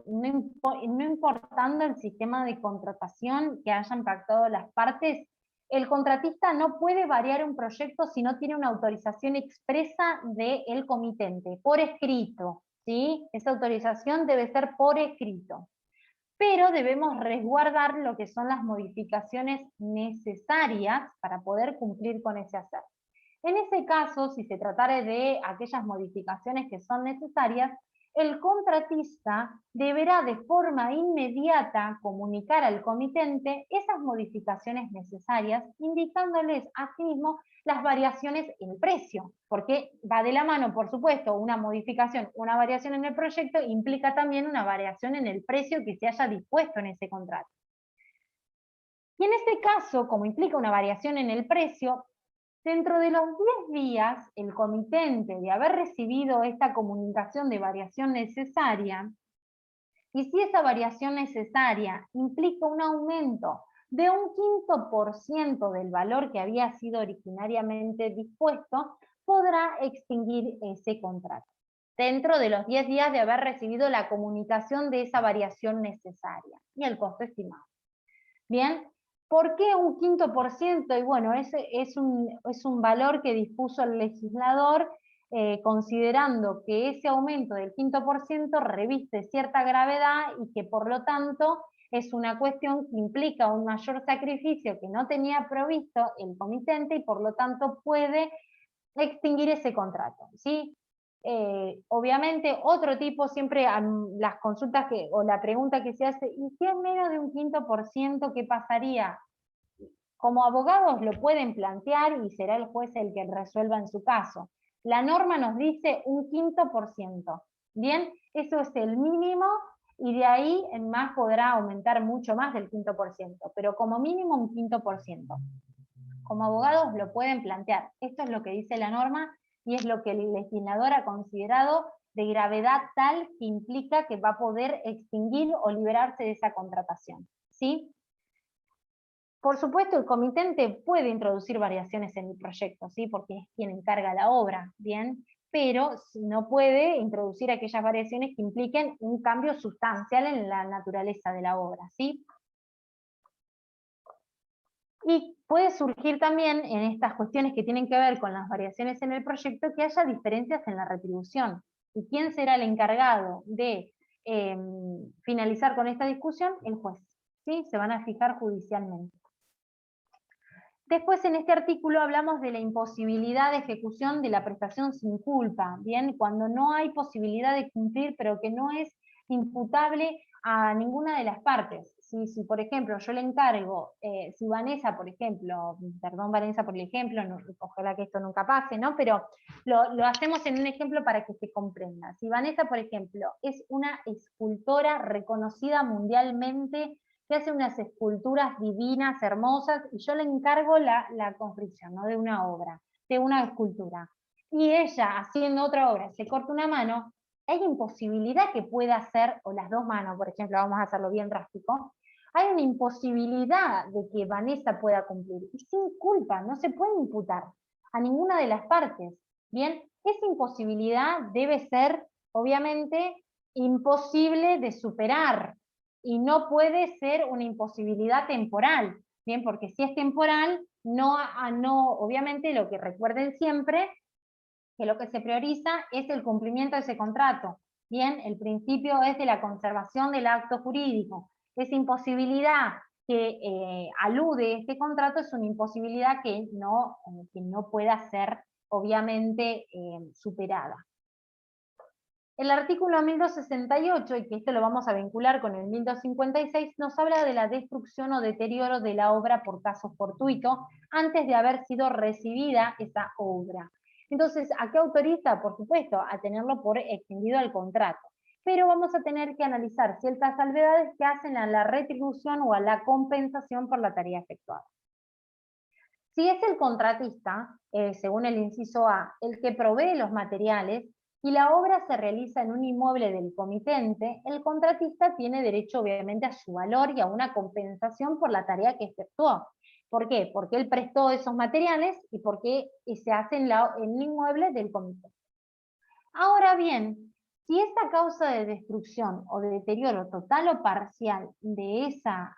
no importando el sistema de contratación que hayan pactado las partes, el contratista no puede variar un proyecto si no tiene una autorización expresa del comitente, por escrito, ¿sí? Esa autorización debe ser por escrito. Pero debemos resguardar lo que son las modificaciones necesarias para poder cumplir con ese hacer. En ese caso, si se tratara de aquellas modificaciones que son necesarias, el contratista deberá de forma inmediata comunicar al comitente esas modificaciones necesarias, indicándoles asimismo las variaciones en el precio, porque va de la mano, por supuesto, una modificación, una variación en el proyecto implica también una variación en el precio que se haya dispuesto en ese contrato. Y en este caso, como implica una variación en el precio, dentro de los 10 días, el comitente de haber recibido esta comunicación de variación necesaria, y si esa variación necesaria implica un aumento de un 5% del valor que había sido originariamente dispuesto, podrá extinguir ese contrato, dentro de los 10 días de haber recibido la comunicación de esa variación necesaria y el costo estimado. Bien, ¿por qué un 5%? Y bueno, ese es un valor que dispuso el legislador considerando que ese aumento del 5% reviste cierta gravedad y que por lo tanto es una cuestión que implica un mayor sacrificio que no tenía provisto el comitente y por lo tanto puede extinguir ese contrato, ¿sí? Obviamente otro tipo, siempre las consultas o la pregunta que se hace, ¿y si es menos de un 5%, qué pasaría? Como abogados lo pueden plantear y será el juez el que resuelva en su caso. La norma nos dice un 5%, ¿bien? Eso es el mínimo y de ahí en más podrá aumentar mucho más del 5%, pero como mínimo un 5%. Como abogados lo pueden plantear. Esto es lo que dice la norma y es lo que el legislador ha considerado de gravedad tal que implica que va a poder extinguir o liberarse de esa contratación, ¿sí? Por supuesto, el comitente puede introducir variaciones en el proyecto, ¿sí? Porque es quien encarga la obra, ¿bien? Pero no puede introducir aquellas variaciones que impliquen un cambio sustancial en la naturaleza de la obra, ¿sí? Y puede surgir también en estas cuestiones que tienen que ver con las variaciones en el proyecto que haya diferencias en la retribución. ¿Y quién será el encargado de finalizar con esta discusión? El juez, ¿sí? Se van a fijar judicialmente. Después en este artículo hablamos de la imposibilidad de ejecución de la prestación sin culpa, ¿bien? Cuando no hay posibilidad de cumplir, pero que no es imputable a ninguna de las partes. Si por ejemplo, yo le encargo, si Vanessa, por ejemplo, perdón Vanessa por el ejemplo, no, ojalá que esto nunca pase, ¿no? Pero lo hacemos en un ejemplo para que se comprenda. Si Vanessa, por ejemplo, es una escultora reconocida mundialmente, que hace unas esculturas divinas, hermosas, y yo le encargo la construcción, ¿no? De una obra, de una escultura. Y ella, haciendo otra obra, se corta una mano, hay imposibilidad que pueda hacer, o las dos manos, por ejemplo, vamos a hacerlo bien drástico, hay una imposibilidad de que Vanessa pueda cumplir, y sin culpa, no se puede imputar a ninguna de las partes. Bien, esa imposibilidad debe ser, obviamente, imposible de superar, y no puede ser una imposibilidad temporal, bien, porque si es temporal, obviamente lo que recuerden siempre, que lo que se prioriza es el cumplimiento de ese contrato. Bien, el principio es de la conservación del acto jurídico. Esa imposibilidad que alude este contrato es una imposibilidad que no pueda ser, obviamente, superada. El artículo 1268, y que esto lo vamos a vincular con el 1256, nos habla de la destrucción o deterioro de la obra por caso fortuito, antes de haber sido recibida esa obra. Entonces, ¿a qué autoriza? Por supuesto, a tenerlo por extendido al contrato. Pero vamos a tener que analizar ciertas salvedades que hacen a la retribución o a la compensación por la tarea efectuada. Si es el contratista, según el inciso A, el que provee los materiales, y la obra se realiza en un inmueble del comitente, el contratista tiene derecho obviamente a su valor y a una compensación por la tarea que efectuó. ¿Por qué? Porque él prestó esos materiales y porque se hace en el inmueble del comitente. Ahora bien, si esta causa de destrucción o de deterioro total o parcial de esa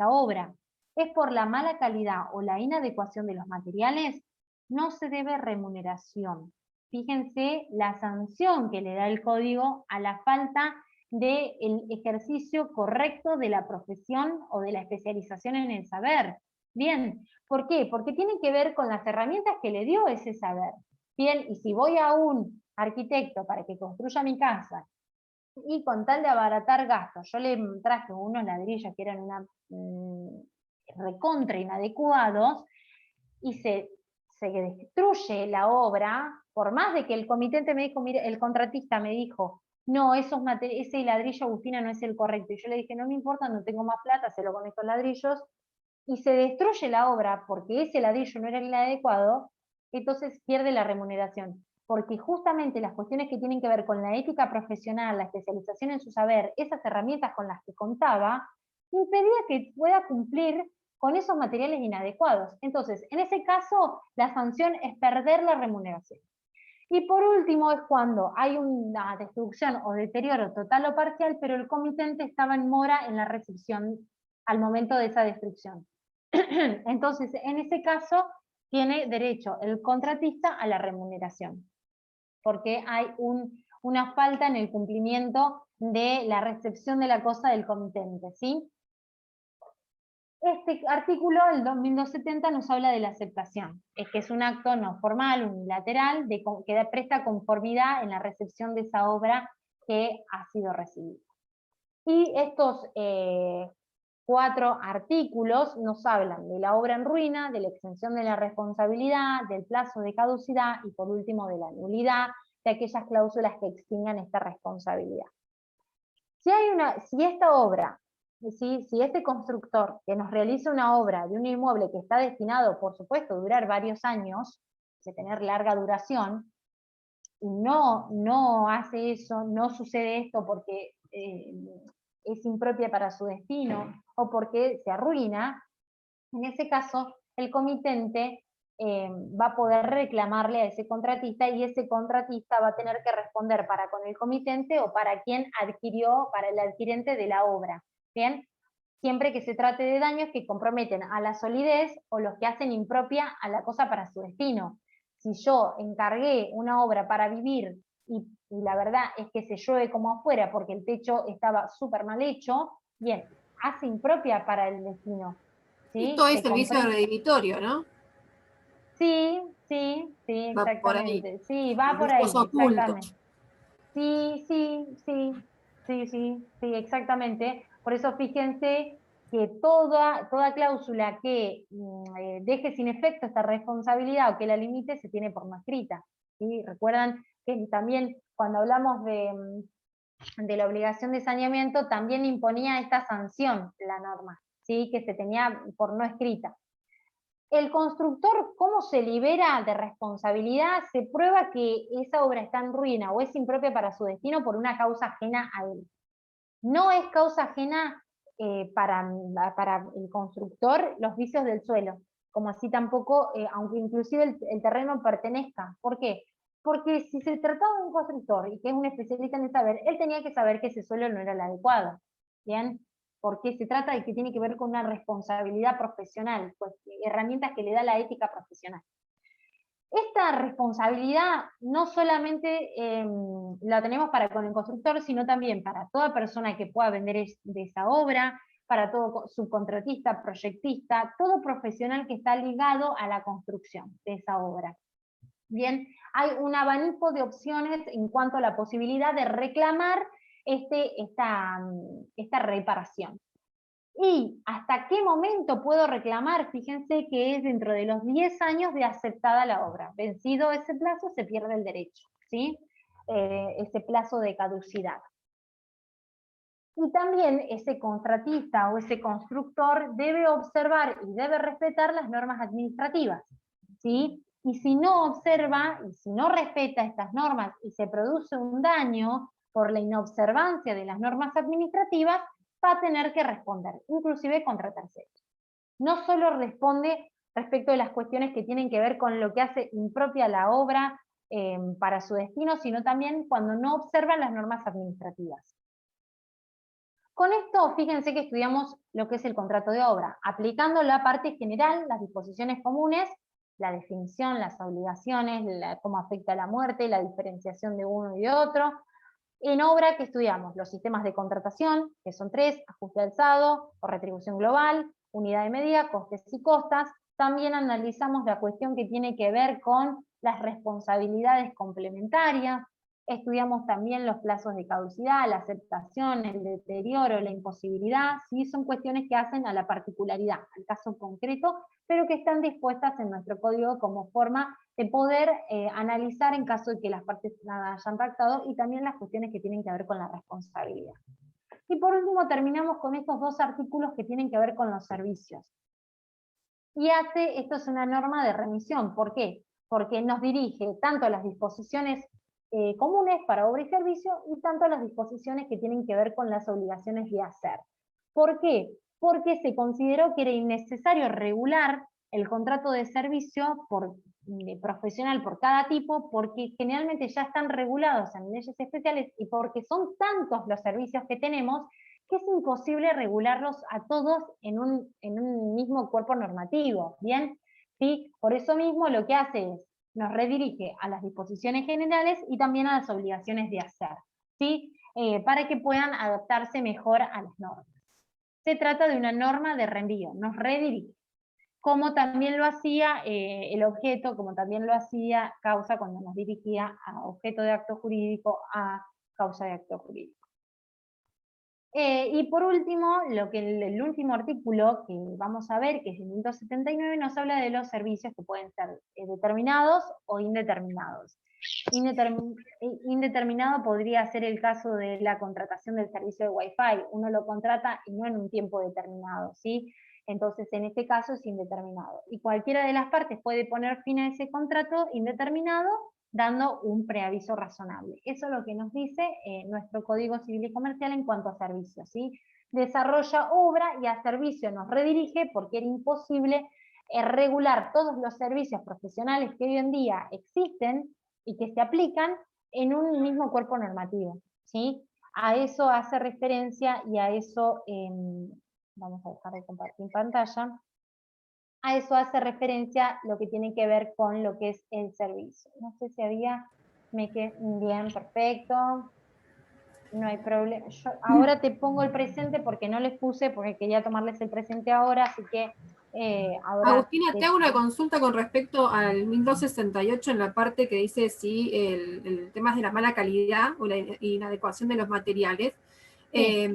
obra es por la mala calidad o la inadecuación de los materiales, no se debe remuneración. Fíjense la sanción que le da el código a la falta del ejercicio correcto de la profesión o de la especialización en el saber. Bien, ¿por qué? Porque tiene que ver con las herramientas que le dio ese saber. Bien, y si voy a un arquitecto para que construya mi casa y con tal de abaratar gastos, yo le traje unos ladrillos que eran una recontra inadecuados y se destruye la obra, por más de que el comitente me dijo, mire, el contratista me dijo, no, ese ladrillo, Agustina, no es el correcto. Y yo le dije, no me importa, no tengo más plata, se lo con estos ladrillos, y se destruye la obra porque ese ladrillo no era el adecuado, entonces pierde la remuneración. Porque justamente las cuestiones que tienen que ver con la ética profesional, la especialización en su saber, esas herramientas con las que contaba, impedía que pueda cumplir con esos materiales inadecuados. Entonces, en ese caso, la sanción es perder la remuneración. Y por último es cuando hay una destrucción o deterioro total o parcial, pero el comitente estaba en mora en la recepción al momento de esa destrucción. Entonces, en ese caso, tiene derecho el contratista a la remuneración, porque hay una falta en el cumplimiento de la recepción de la cosa del comitente, ¿sí? Este artículo, el 2270, nos habla de la aceptación, es que es un acto no formal, unilateral, que presta conformidad en la recepción de esa obra que ha sido recibida. Y estos 4 artículos nos hablan de la obra en ruina, de la exención de la responsabilidad, del plazo de caducidad y por último de la nulidad de aquellas cláusulas que extingan esta responsabilidad. Si esta obra, si este constructor que nos realiza una obra de un inmueble que está destinado, por supuesto, a durar varios años, de tener larga duración, y no hace eso, no sucede esto porque es impropia para su destino o porque se arruina, en ese caso el comitente va a poder reclamarle a ese contratista y ese contratista va a tener que responder para con el comitente o para quien adquirió, para el adquirente de la obra. ¿Bien? Siempre que se trate de daños que comprometen a la solidez o los que hacen impropia a la cosa para su destino. Si yo encargué una obra para vivir y la verdad es que se llueve como afuera porque el techo estaba súper mal hecho, bien, hace impropia para el destino. ¿Sí? Esto es servicio redimitorio, ¿no? Sí, exactamente. Sí, va por ahí, exactamente. Sí, exactamente. Por eso fíjense que toda cláusula que deje sin efecto esta responsabilidad o que la limite se tiene por no escrita. ¿Sí? Recuerdan que también cuando hablamos de la obligación de saneamiento también imponía esta sanción la norma, ¿sí? Que se tenía por no escrita. El constructor, ¿cómo se libera de responsabilidad? Se prueba que esa obra está en ruina o es impropia para su destino por una causa ajena a él. No es causa ajena para el constructor los vicios del suelo, como así tampoco, aunque inclusive el terreno pertenezca. ¿Por qué? Porque si se trataba de un constructor y que es un especialista en el saber, él tenía que saber que ese suelo no era el adecuado, ¿bien? Porque se trata de que tiene que ver con una responsabilidad profesional, pues herramientas que le da la ética profesional. Esta responsabilidad no solamente la tenemos para con el constructor, sino también para toda persona que pueda vender de esa obra, para todo subcontratista, proyectista, todo profesional que está ligado a la construcción de esa obra. Bien, hay un abanico de opciones en cuanto a la posibilidad de reclamar esta reparación. ¿Y hasta qué momento puedo reclamar? Fíjense que es dentro de los 10 años de aceptada la obra. Vencido ese plazo, se pierde el derecho, ¿sí? Ese plazo de caducidad. Y también ese contratista o ese constructor debe observar y debe respetar las normas administrativas, ¿sí? Y si no observa y si no respeta estas normas y se produce un daño por la inobservancia de las normas administrativas, va a tener que responder, inclusive contra terceros. No solo responde respecto de las cuestiones que tienen que ver con lo que hace impropia la obra para su destino, sino también cuando no observan las normas administrativas. Con esto, fíjense que estudiamos lo que es el contrato de obra, aplicando la parte general, las disposiciones comunes, la definición, las obligaciones, cómo afecta la muerte, la diferenciación de uno y de otro. En obra que estudiamos los sistemas de contratación, que son 3, ajuste alzado o retribución global, unidad de medida, costes y costas. También analizamos la cuestión que tiene que ver con las responsabilidades complementarias. Estudiamos también los plazos de caducidad, la aceptación, el deterioro, la imposibilidad. ¿Sí? Son cuestiones que hacen a la particularidad, al caso concreto, pero que están dispuestas en nuestro código como forma de poder analizar en caso de que las partes nada hayan pactado, y también las cuestiones que tienen que ver con la responsabilidad. Y por último terminamos con estos 2 artículos que tienen que ver con los servicios. Y esto es una norma de remisión. ¿Por qué? Porque nos dirige tanto a las disposiciones comunes para obra y servicio, y tanto a las disposiciones que tienen que ver con las obligaciones de hacer. ¿Por qué? Porque se consideró que era innecesario regular el contrato de servicio profesional por cada tipo, porque generalmente ya están regulados en leyes especiales y porque son tantos los servicios que tenemos que es imposible regularlos a todos en un mismo cuerpo normativo, ¿bien? ¿Sí? Por eso mismo lo que hace es, nos redirige a las disposiciones generales y también a las obligaciones de hacer, ¿sí? Para que puedan adaptarse mejor a las normas. Se trata de una norma de reenvío, nos redirige, como también lo hacía el objeto, como también lo hacía causa cuando nos dirigía a objeto de acto jurídico, a causa de acto jurídico. Y por último, el último artículo que vamos a ver, que es el 179, nos habla de los servicios que pueden ser determinados o indeterminados. Indeterminado podría ser el caso de la contratación del servicio de Wi-Fi. Uno lo contrata y no en un tiempo determinado, ¿sí? Entonces, en este caso es indeterminado. Y cualquiera de las partes puede poner fin a ese contrato indeterminado dando un preaviso razonable. Eso es lo que nos dice nuestro Código Civil y Comercial en cuanto a servicios, ¿sí? Desarrolla obra y a servicio nos redirige porque era imposible regular todos los servicios profesionales que hoy en día existen y que se aplican en un mismo cuerpo normativo, ¿sí? A eso hace referencia y a eso, vamos a dejar de compartir pantalla, a eso hace referencia lo que tiene que ver con lo que es el servicio. No sé si había, bien, perfecto, no hay problema. Yo ahora te pongo el presente porque no les puse, porque quería tomarles el presente ahora, así que ahora... Agustina, te hago una consulta con respecto al 1268 en la parte que dice si el tema de la mala calidad o la inadecuación de los materiales. Sí.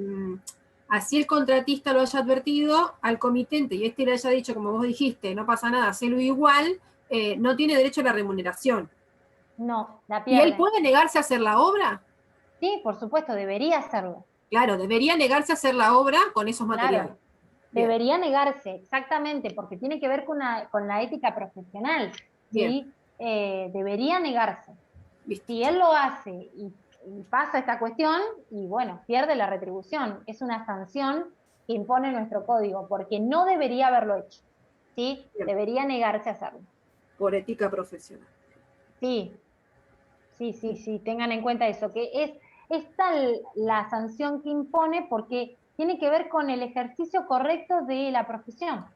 Así el contratista lo haya advertido al comitente y le haya dicho, como vos dijiste, no pasa nada, hacelo igual, no tiene derecho a la remuneración. No, la pierde. ¿Y él puede negarse a hacer la obra? Sí, por supuesto, debería hacerlo. Claro, debería negarse a hacer la obra con esos materiales. Claro. Debería negarse, exactamente, porque tiene que ver con la ética profesional, ¿sí? Debería negarse. ¿Listo? Si él lo hace y pasa esta cuestión, y bueno, pierde la retribución. Es una sanción que impone nuestro código, porque no debería haberlo hecho, ¿sí? Bien. Debería negarse a hacerlo. Por ética profesional. Sí, sí, tengan en cuenta eso, que es tal la sanción que impone porque tiene que ver con el ejercicio correcto de la profesión.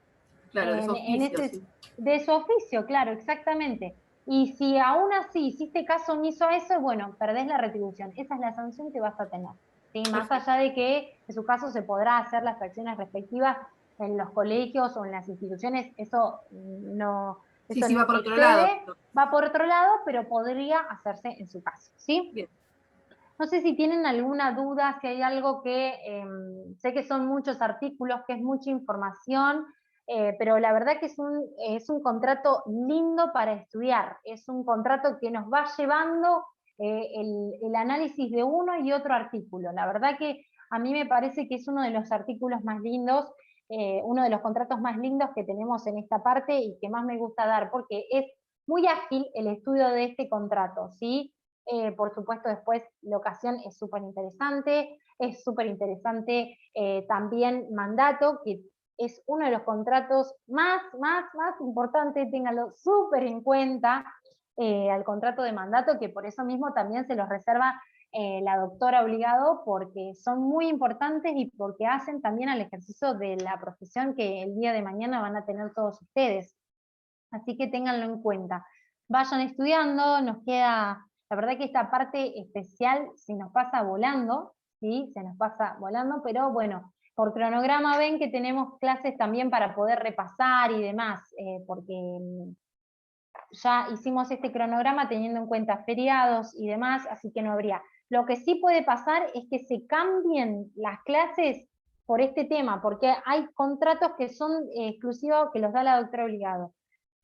Claro, de su oficio, sí. De su oficio, claro, exactamente. Y si aún así hiciste caso omiso a eso, bueno, perdés la retribución. Esa es la sanción que vas a tener. ¿Sí? Más allá de que en su caso se podrá hacer las acciones respectivas en los colegios o en las instituciones, eso no, eso Sí, no va por otro excede, lado. va por otro lado, pero podría hacerse en su caso, ¿sí? Bien. No sé si tienen alguna duda, si hay algo que, sé que son muchos artículos, que es mucha información, pero la verdad que es un contrato lindo para estudiar, es un contrato que nos va llevando el análisis de uno y otro artículo. La verdad que a mí me parece que es uno de los artículos más lindos, uno de los contratos más lindos que tenemos en esta parte y que más me gusta dar, porque es muy ágil el estudio de este contrato, ¿sí? Por supuesto, después locación es súper interesante también mandato, que es uno de los contratos más importantes, ténganlo súper en cuenta, al contrato de mandato, que por eso mismo también se los reserva la doctora obligado, porque son muy importantes y porque hacen también al ejercicio de la profesión que el día de mañana van a tener todos ustedes. Así que ténganlo en cuenta. Vayan estudiando, nos queda, la verdad que esta parte especial se nos pasa volando, ¿sí? Se nos pasa volando, pero bueno, por cronograma ven que tenemos clases también para poder repasar y demás, porque ya hicimos este cronograma teniendo en cuenta feriados y demás, así que no habría. Lo que sí puede pasar es que se cambien las clases por este tema, porque hay contratos que son exclusivos que los da la doctora obligado.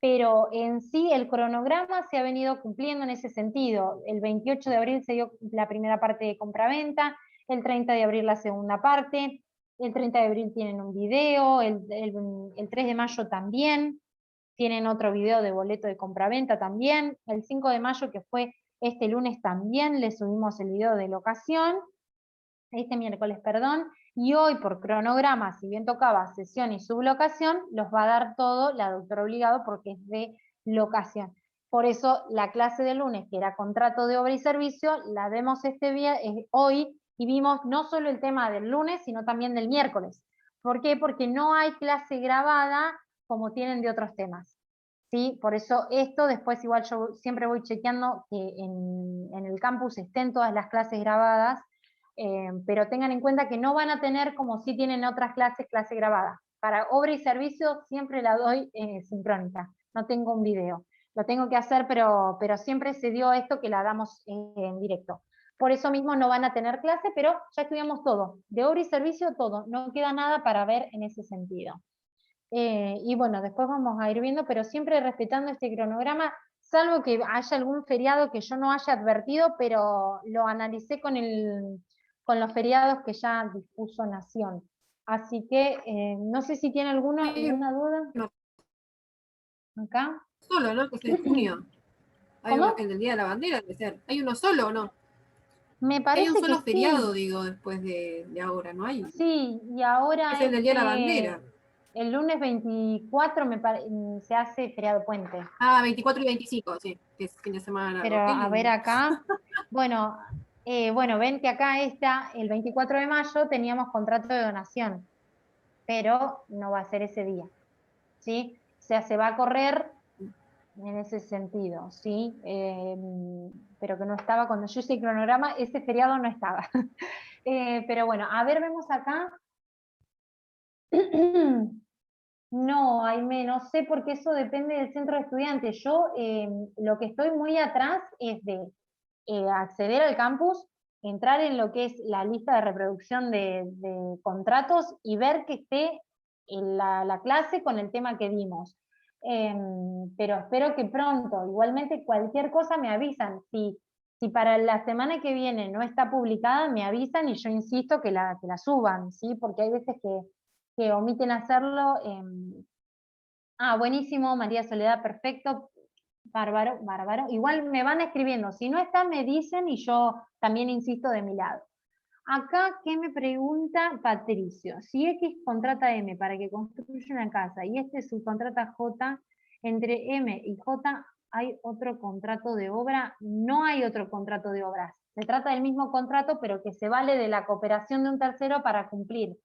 Pero en sí el cronograma se ha venido cumpliendo en ese sentido. El 28 de abril se dio la primera parte de compraventa, el 30 de abril la segunda parte, el 30 de abril tienen un video, el 3 de mayo también, tienen otro video de boleto de compraventa también, el 5 de mayo que fue este lunes también le subimos el video de locación, este miércoles, perdón, y hoy por cronograma, si bien tocaba sesión y sublocación, los va a dar todo la doctora obligado porque es de locación. Por eso la clase del lunes, que era contrato de obra y servicio, la vemos hoy y vimos no solo el tema del lunes, sino también del miércoles. ¿Por qué? Porque no hay clase grabada como tienen de otros temas. ¿Sí? Por eso esto, después igual yo siempre voy chequeando que en el campus estén todas las clases grabadas, pero tengan en cuenta que no van a tener como si tienen otras clases, clase grabada. Para obra y servicio siempre la doy sincrónica, no tengo un video. Lo tengo que hacer, pero siempre se dio esto que la damos en directo. Por eso mismo no van a tener clase, pero ya estudiamos todo, de obra y servicio todo, no queda nada para ver en ese sentido. Y bueno, después vamos a ir viendo, pero siempre respetando este cronograma, salvo que haya algún feriado que yo no haya advertido, pero lo analicé con los feriados que ya dispuso Nación. Así que no sé si tiene alguna duda. No. ¿Acá? Solo, ¿no? Que es en junio. Hay ¿Cómo? el del Día de la Bandera, debe ser. ¿Hay uno solo o no? Me parece hay un solo que feriado, sí. digo, después de ahora, ¿no hay? Sí, y ahora Es el del Día de la Bandera. el lunes 24 se hace feriado puente. Ah, 24 y 25, sí, que es fin de semana largo. Pero Qué a ver lindo. acá, bueno, ven que acá está, el 24 de mayo teníamos contrato de donación, pero no va a ser ese día, ¿sí? O sea, se va a correr en ese sentido, ¿sí? Pero que no estaba, cuando yo hice el cronograma, ese feriado no estaba. Pero bueno, a ver, vemos acá. No, Aime, no sé porque eso depende del centro de estudiantes. Yo lo que estoy muy atrás es de acceder al campus, entrar en lo que es la lista de reproducción de contratos y ver que esté en la clase con el tema que dimos. Pero espero que pronto, igualmente cualquier cosa me avisan. Si para la semana que viene no está publicada, me avisan y yo insisto que la suban, ¿sí? Porque hay veces que omiten hacerlo. Buenísimo, María Soledad, perfecto. Bárbaro, bárbaro. Igual me van escribiendo. Si no está, me dicen y yo también insisto de mi lado. Acá, ¿qué me pregunta Patricio? Si X contrata M para que construya una casa y este subcontrata J, entre M y J hay otro contrato de obra. No hay otro contrato de obras. Se trata del mismo contrato, pero que se vale de la cooperación de un tercero para cumplir.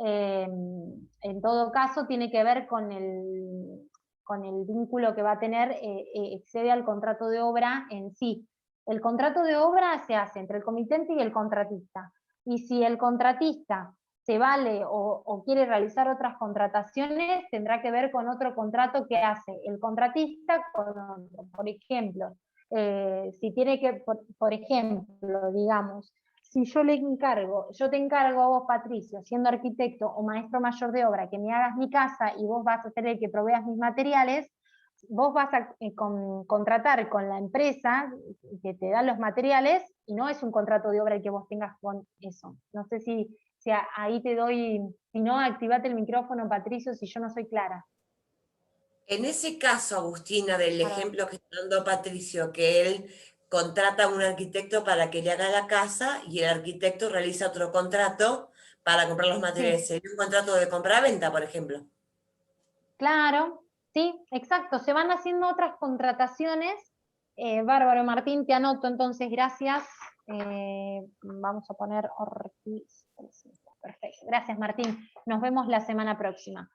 En todo caso, tiene que ver con el vínculo que va a tener, excede al contrato de obra en sí. El contrato de obra se hace entre el comitente y el contratista. Y si el contratista se vale o quiere realizar otras contrataciones, tendrá que ver con otro contrato que hace el contratista con otro. Por ejemplo, si tiene que, por ejemplo, digamos, si yo te encargo a vos, Patricio, siendo arquitecto o maestro mayor de obra, que me hagas mi casa y vos vas a ser el que proveas mis materiales, vos vas a contratar con la empresa que te da los materiales y no es un contrato de obra el que vos tengas con eso. No sé si ahí te doy, si no, activate el micrófono, Patricio, si yo no soy clara. En ese caso, Agustina, del Para- ejemplo que está dando Patricio, que él contrata a un arquitecto para que le haga la casa y el arquitecto realiza otro contrato para comprar los materiales. Sí, Sería un contrato de compra-venta, por ejemplo. claro, sí, exacto. Se van haciendo otras contrataciones. Bárbaro, Martín, te anoto entonces, gracias. Vamos a poner Ortiz. Perfecto, gracias Martín. Nos vemos la semana próxima.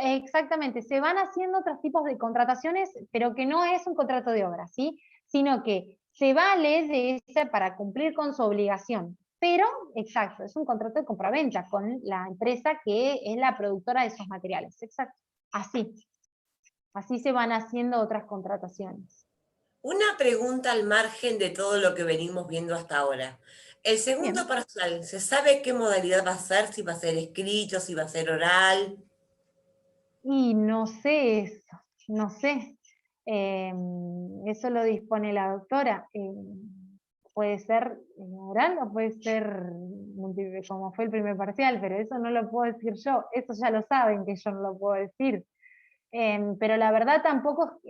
Exactamente, se van haciendo otros tipos de contrataciones, pero que no es un contrato de obra, ¿sí? Sino que se vale de esa para cumplir con su obligación. Pero, exacto, es un contrato de compraventa con la empresa que es la productora de esos materiales. Exacto, así. Así se van haciendo otras contrataciones. Una pregunta al margen de todo lo que venimos viendo hasta ahora. El segundo Bien. parcial, ¿se sabe qué modalidad va a ser? Si va a ser escrito, si va a ser oral. Y no sé eso, no sé. Eso lo dispone la doctora. Puede ser oral o puede ser múltiple, como fue el primer parcial, pero eso no lo puedo decir yo. Eso ya lo saben que yo no lo puedo decir. Pero la verdad tampoco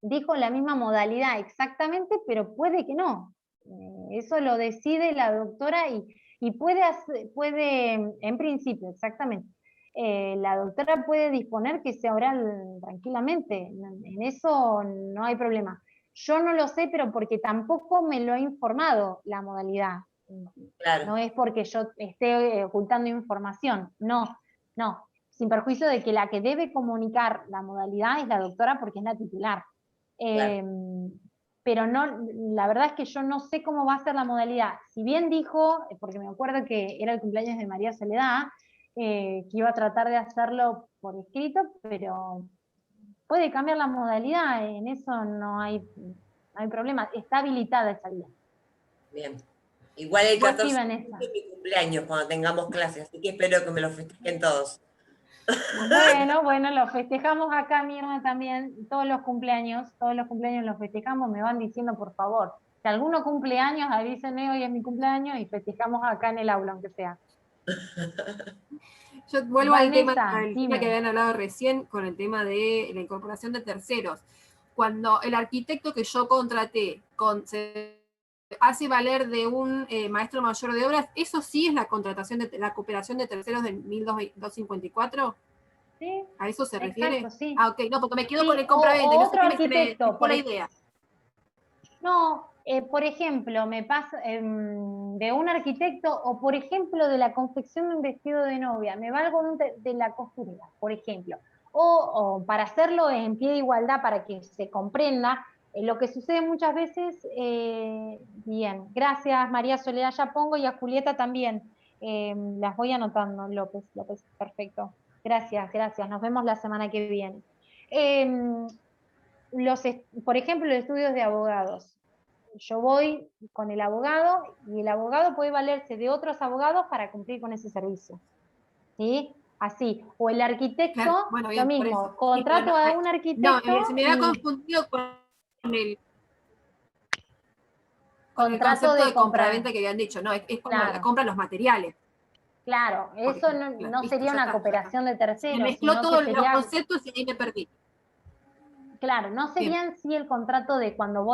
dijo la misma modalidad exactamente, pero puede que no. Eso lo decide la doctora y puede, en principio, exactamente. La doctora puede disponer que sea oral tranquilamente, en eso no hay problema. Yo no lo sé, pero porque tampoco me lo ha informado la modalidad. Claro, No es porque yo esté ocultando información, no, no. Sin perjuicio de que la que debe comunicar la modalidad es la doctora porque es la titular. claro. Pero no, la verdad es que yo no sé cómo va a ser la modalidad. Si bien dijo, porque me acuerdo que era el cumpleaños de María Soledad, que iba a tratar de hacerlo por escrito, pero puede cambiar la modalidad, en eso no hay problema, está habilitada esa vía. Bien. Igual el Igual 14 iba en de esa. julio es mi cumpleaños cuando tengamos clases, así que espero que me lo festejen todos. Bueno, lo festejamos acá, Mirna, también, todos los cumpleaños los festejamos, me van diciendo por favor, si alguno cumpleaños, avísenme, hoy es mi cumpleaños y festejamos acá en el aula, aunque sea. Yo vuelvo al tema Vanessa, que dime. habían hablado recién con el tema de la incorporación de terceros. Cuando el arquitecto que yo contraté se hace valer de un maestro mayor de obras, ¿eso sí es la contratación de la cooperación de terceros del 1254? Sí, ¿A eso se refiere? exacto, sí. Ah, ok, no, porque me quedo Sí, con el compraventa y o no sé otro qué se me arquitecto, fue la idea. No, por ejemplo, me pasa de un arquitecto o, por ejemplo, de la confección de un vestido de novia, me valgo de la costurera, por ejemplo. O para hacerlo en pie de igualdad, para que se comprenda, lo que sucede muchas veces, bien, gracias María Soledad, ya pongo, y a Julieta también. Las voy anotando, López, perfecto. Gracias, nos vemos la semana que viene. Por ejemplo, los estudios de abogados. Yo voy con el abogado y el abogado puede valerse de otros abogados para cumplir con ese servicio. ¿Sí? Así. O el arquitecto, Claro, bueno, lo bien, por mismo, eso. Sí, pero contrato a un no, arquitecto se me ha y confundido con el contrato concepto de de compraventa que habían dicho. No, es como la Claro, compra de los materiales. claro. Porque, Eso claro, no listo, sería ya una está, ya está. cooperación de Se me terceros, mezcló sino que todos los sería. conceptos y ahí me perdí. Claro, no sería en sí el contrato de cuando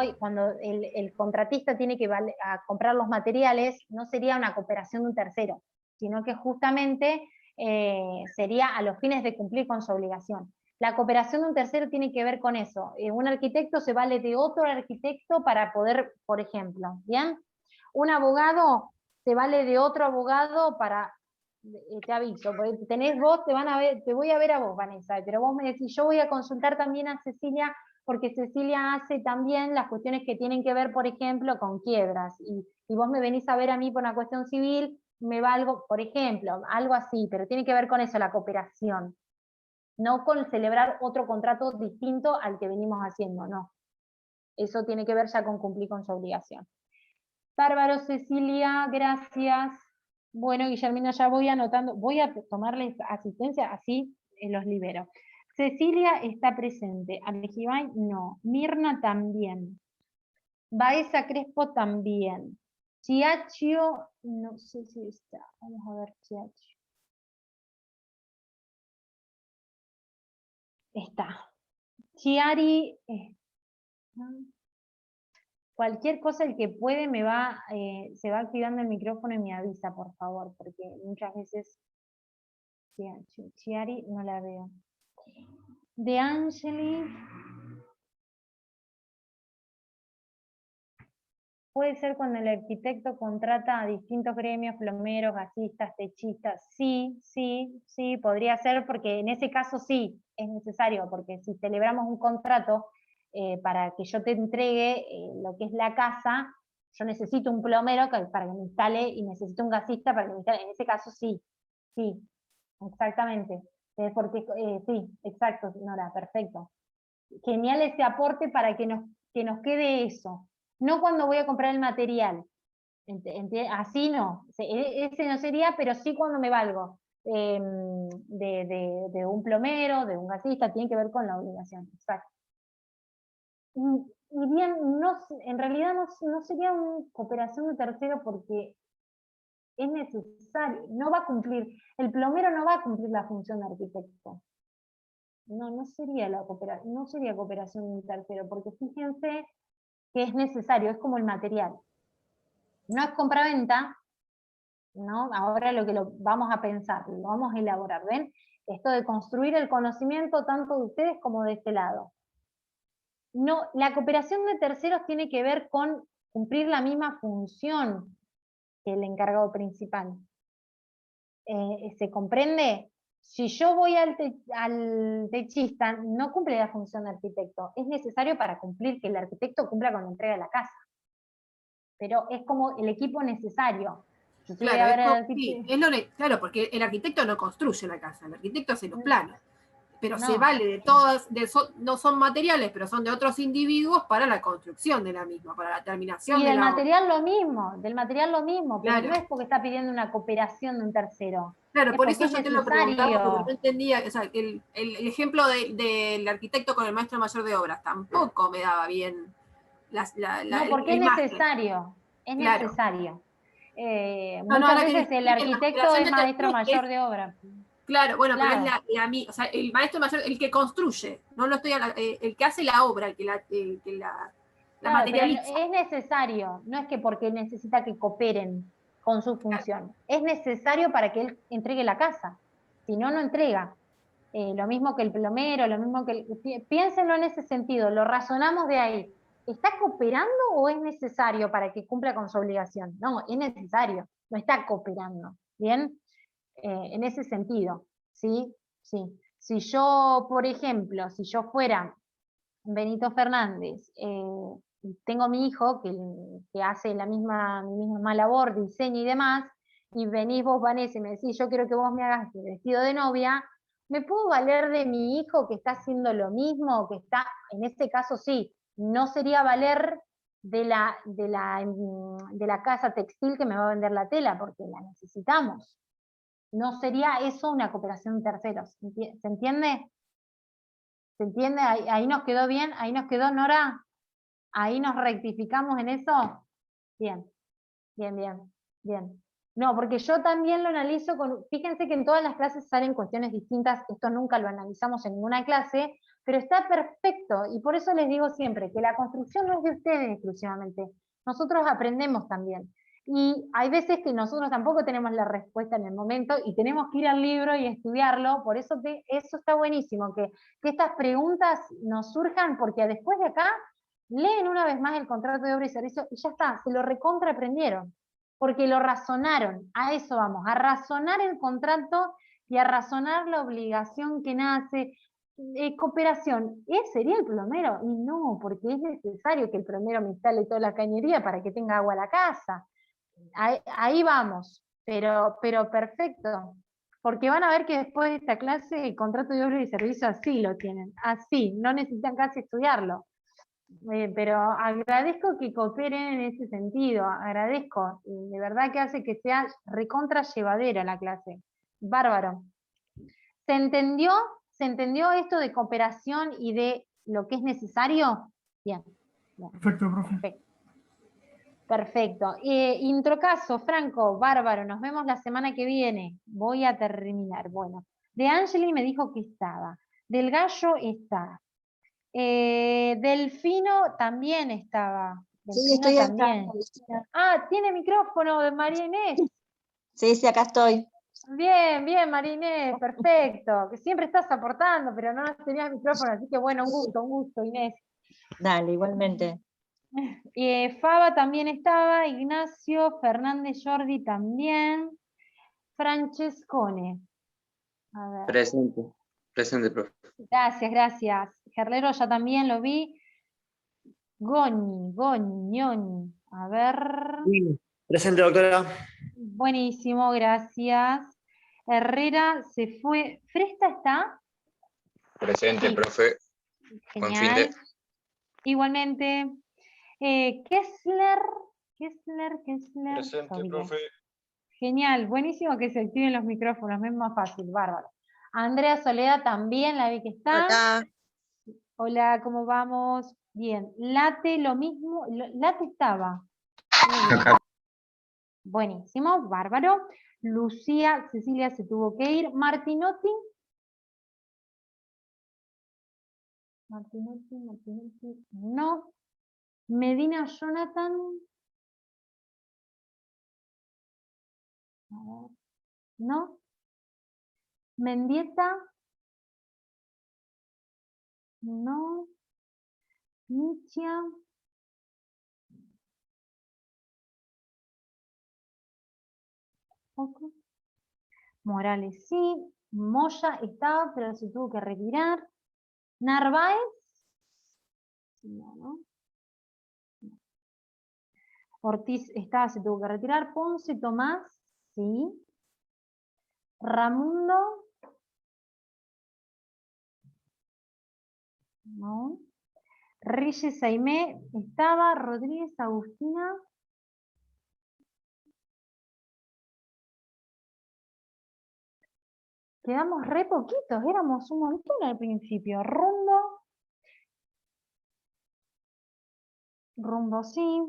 el contratista tiene que a comprar los materiales, no sería una cooperación de un tercero, sino que justamente sería a los fines de cumplir con su obligación. La cooperación de un tercero tiene que ver con eso. Un arquitecto se vale de otro arquitecto para poder, por ejemplo, ¿bien? Un abogado se vale de otro abogado para, te aviso, porque tenés vos, te voy a ver a vos, Vanessa, pero vos me decís, yo voy a consultar también a Cecilia, porque Cecilia hace también las cuestiones que tienen que ver, por ejemplo, con quiebras, y vos me venís a ver a mí por una cuestión civil, me valgo, por ejemplo, algo así, pero tiene que ver con eso, la cooperación, no con celebrar otro contrato distinto al que venimos haciendo, no. Eso tiene que ver ya con cumplir con su obligación. Bárbaro, Cecilia, gracias. Bueno, Guillermina, ya voy anotando, voy a tomarles asistencia, así los libero. Cecilia está presente, Alejibay no, Mirna también, Baeza Crespo también, Chiachio, no sé si está, vamos a ver Chiachio. Está. Chiari, cualquier cosa, el que puede se va activando el micrófono y me avisa, por favor, porque muchas veces Chiari no la veo. De Angeli. Puede ser cuando el arquitecto contrata a distintos gremios, plomeros, gasistas, techistas. Sí, sí, sí, podría ser, porque en ese caso sí, es necesario, porque si celebramos un contrato para que yo te entregue lo que es la casa, yo necesito un plomero para que me instale y necesito un gasista para que me instale. En ese caso sí, sí, exactamente. Porque, sí, exacto, Nora, perfecto. Genial ese aporte para que nos quede eso. No cuando voy a comprar el material. Así no. Ese no sería, pero sí cuando me valgo de un plomero, de un gasista, tiene que ver con la obligación. Exacto. Y bien, en realidad no sería una cooperación de tercero porque es necesario, no va a cumplir, el plomero no va a cumplir la función de arquitecto. No sería no sería cooperación de un tercero, porque fíjense que es necesario, es como el material. No es compraventa, ¿no? Ahora lo vamos a pensar, lo vamos a elaborar, ¿ven? Esto de construir el conocimiento tanto de ustedes como de este lado. No, la cooperación de terceros tiene que ver con cumplir la misma función que el encargado principal. ¿Se comprende? Si yo voy al techista, no cumple la función de arquitecto. Es necesario para cumplir, que el arquitecto cumpla con la entrega de la casa. Pero es como el equipo necesario. Claro, claro, porque el arquitecto no construye la casa, el arquitecto hace los planos. Pero no, se vale de todas, no son materiales, pero son de otros individuos para la construcción de la misma, para la terminación. Y del material lo mismo, pero claro. no es porque está pidiendo una cooperación de un tercero. Claro, por eso yo te lo preguntaba, porque no entendía, o sea, el ejemplo del arquitecto con el maestro mayor de obras tampoco me daba bien. No, porque es necesario, es necesario. Muchas veces el arquitecto es maestro mayor de obra. Claro, bueno, pero es o sea, el maestro mayor, el que construye, no lo estoy el que hace la obra, el que la materializa. Es necesario, no es que porque necesita que cooperen con su función. Es necesario para que él entregue la casa, si no, no entrega. Lo mismo que el plomero, lo mismo que piénsenlo en ese sentido, lo razonamos de ahí. ¿Está cooperando o es necesario para que cumpla con su obligación? No, es necesario, no está cooperando, ¿bien? En ese sentido, ¿sí? Sí. Si yo, por ejemplo, si yo fuera Benito Fernández, tengo mi hijo que hace la misma labor, diseño y demás, y venís vos, Vanessa, y me decís, yo quiero que vos me hagas el vestido de novia, ¿me puedo valer de mi hijo que está haciendo lo mismo, que está, en este caso sí, no sería valer de la casa textil que me va a vender la tela, porque la necesitamos? No sería eso una cooperación de terceros, ¿se entiende? ¿Se entiende? Ahí nos quedó bien, ahí nos quedó, Nora, ahí nos rectificamos en eso. Bien, bien, bien, bien. No, porque yo también lo analizo fíjense que en todas las clases salen cuestiones distintas, esto nunca lo analizamos en ninguna clase, pero está perfecto, y por eso les digo siempre que la construcción no es de ustedes exclusivamente, nosotros aprendemos también. Y hay veces que nosotros tampoco tenemos la respuesta en el momento y tenemos que ir al libro y estudiarlo, por eso eso está buenísimo, que estas preguntas nos surjan, porque después de acá leen una vez más el contrato de obra y servicio y ya está, se lo recontra aprendieron, porque lo razonaron, a eso vamos, a razonar el contrato y a razonar la obligación que nace. Cooperación, ¿sería el plomero? Y no, porque es necesario que el plomero me instale toda la cañería para que tenga agua a la casa. Ahí vamos, pero perfecto, porque van a ver que después de esta clase el contrato de obra y servicio así lo tienen, así, no necesitan casi estudiarlo. Pero agradezco que cooperen en ese sentido, agradezco, de verdad que hace que sea recontra llevadera la clase, bárbaro. ¿Se entendió? ¿Se entendió esto de cooperación y de lo que es necesario? Bien. Perfecto, profe. Perfecto. Perfecto. Introcaso, Franco, bárbaro, nos vemos la semana que viene. Voy a terminar. Bueno, de Angeli me dijo que estaba. Del Gallo está. Delfino también estaba. Sí, Delfino estoy acá. también. Ah, tiene micrófono de María Inés. Sí, acá estoy. Bien, bien, María Inés, perfecto. Que siempre estás aportando, pero no tenías micrófono, así que bueno, un gusto, Inés. Dale, igualmente. Faba también estaba, Ignacio, Fernández Jordi también, Francescone. A ver. Presente, profe. Gracias. Gerlero ya también lo vi. Ñoni. A ver. Sí, presente, doctora. Buenísimo, gracias. Herrera se fue. ¿Fresta está? Presente, Sí. profe. Buen fin de. Genial. Igualmente. Kessler. Presente, Sobre. profe. Genial, buenísimo que se activen los micrófonos, es más fácil, bárbaro. Andrea Soledad también, la vi que está. Acá. Hola, ¿cómo vamos? Bien. Late, lo mismo. Late estaba. Muy bien. Buenísimo, bárbaro. Lucía, Cecilia se tuvo que ir. Martinotti. No. Medina Jonathan. A ver. No. Mendieta. No. Michia. Okay. Morales sí. Moya estaba, pero se tuvo que retirar. Narváez. No. Ortiz estaba, se tuvo que retirar. Ponce Tomás. Sí. Ramundo. No. Reyes Aimé estaba. Rodríguez Agustina. Quedamos re poquitos, éramos un montón al principio. Rumbo sí.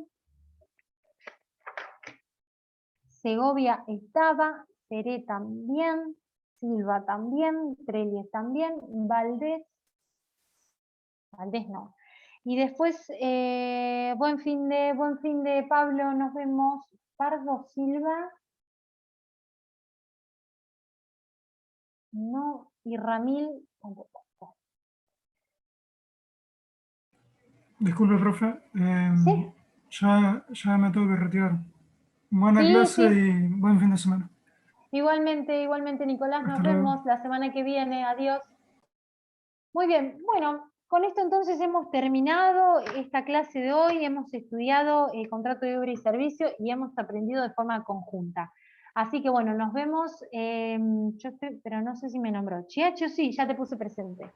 Segovia estaba. Seré también. Silva también. Trelles también. Valdés no. Y después, buen fin de Pablo, nos vemos. Pardo Silva. No, y Ramil tampoco. Disculpe, profe. ¿Sí? Ya me tengo que retirar. Buena Sí, clase sí. y buen fin de semana. Igualmente, Nicolás, Hasta nos luego. vemos la semana que viene. Adiós. Muy bien, bueno, con esto entonces hemos terminado esta clase de hoy, hemos estudiado el contrato de obra y servicio y hemos aprendido de forma conjunta. Así que bueno, nos vemos, pero no sé si me nombró. Chiacho, sí, ya te puse presente.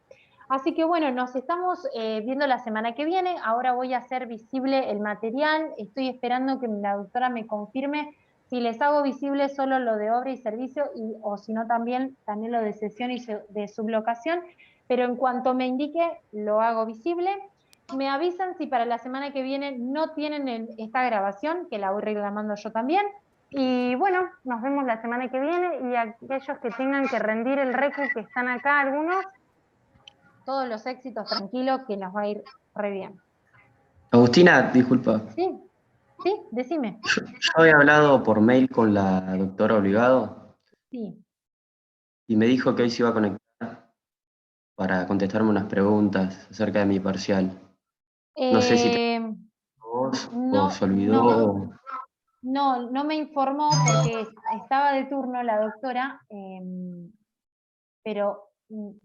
Así que bueno, nos estamos viendo la semana que viene. Ahora voy a hacer visible el material. Estoy esperando que la doctora me confirme si les hago visible solo lo de obra y servicio o si no también lo de sesión y de sublocación. Pero en cuanto me indique, lo hago visible. Me avisan si para la semana que viene no tienen esta grabación, que la voy reclamando yo también. Y bueno, nos vemos la semana que viene y aquellos que tengan que rendir el recu, que están acá algunos, todos los éxitos, tranquilo, que nos va a ir re bien. Agustina, disculpa. Sí, sí, decime. Yo había hablado por mail con la doctora Obligado Sí. y me dijo que hoy se iba a conectar para contestarme unas preguntas acerca de mi parcial. No sé si te vos o se olvidó. No me informó porque estaba de turno la doctora, pero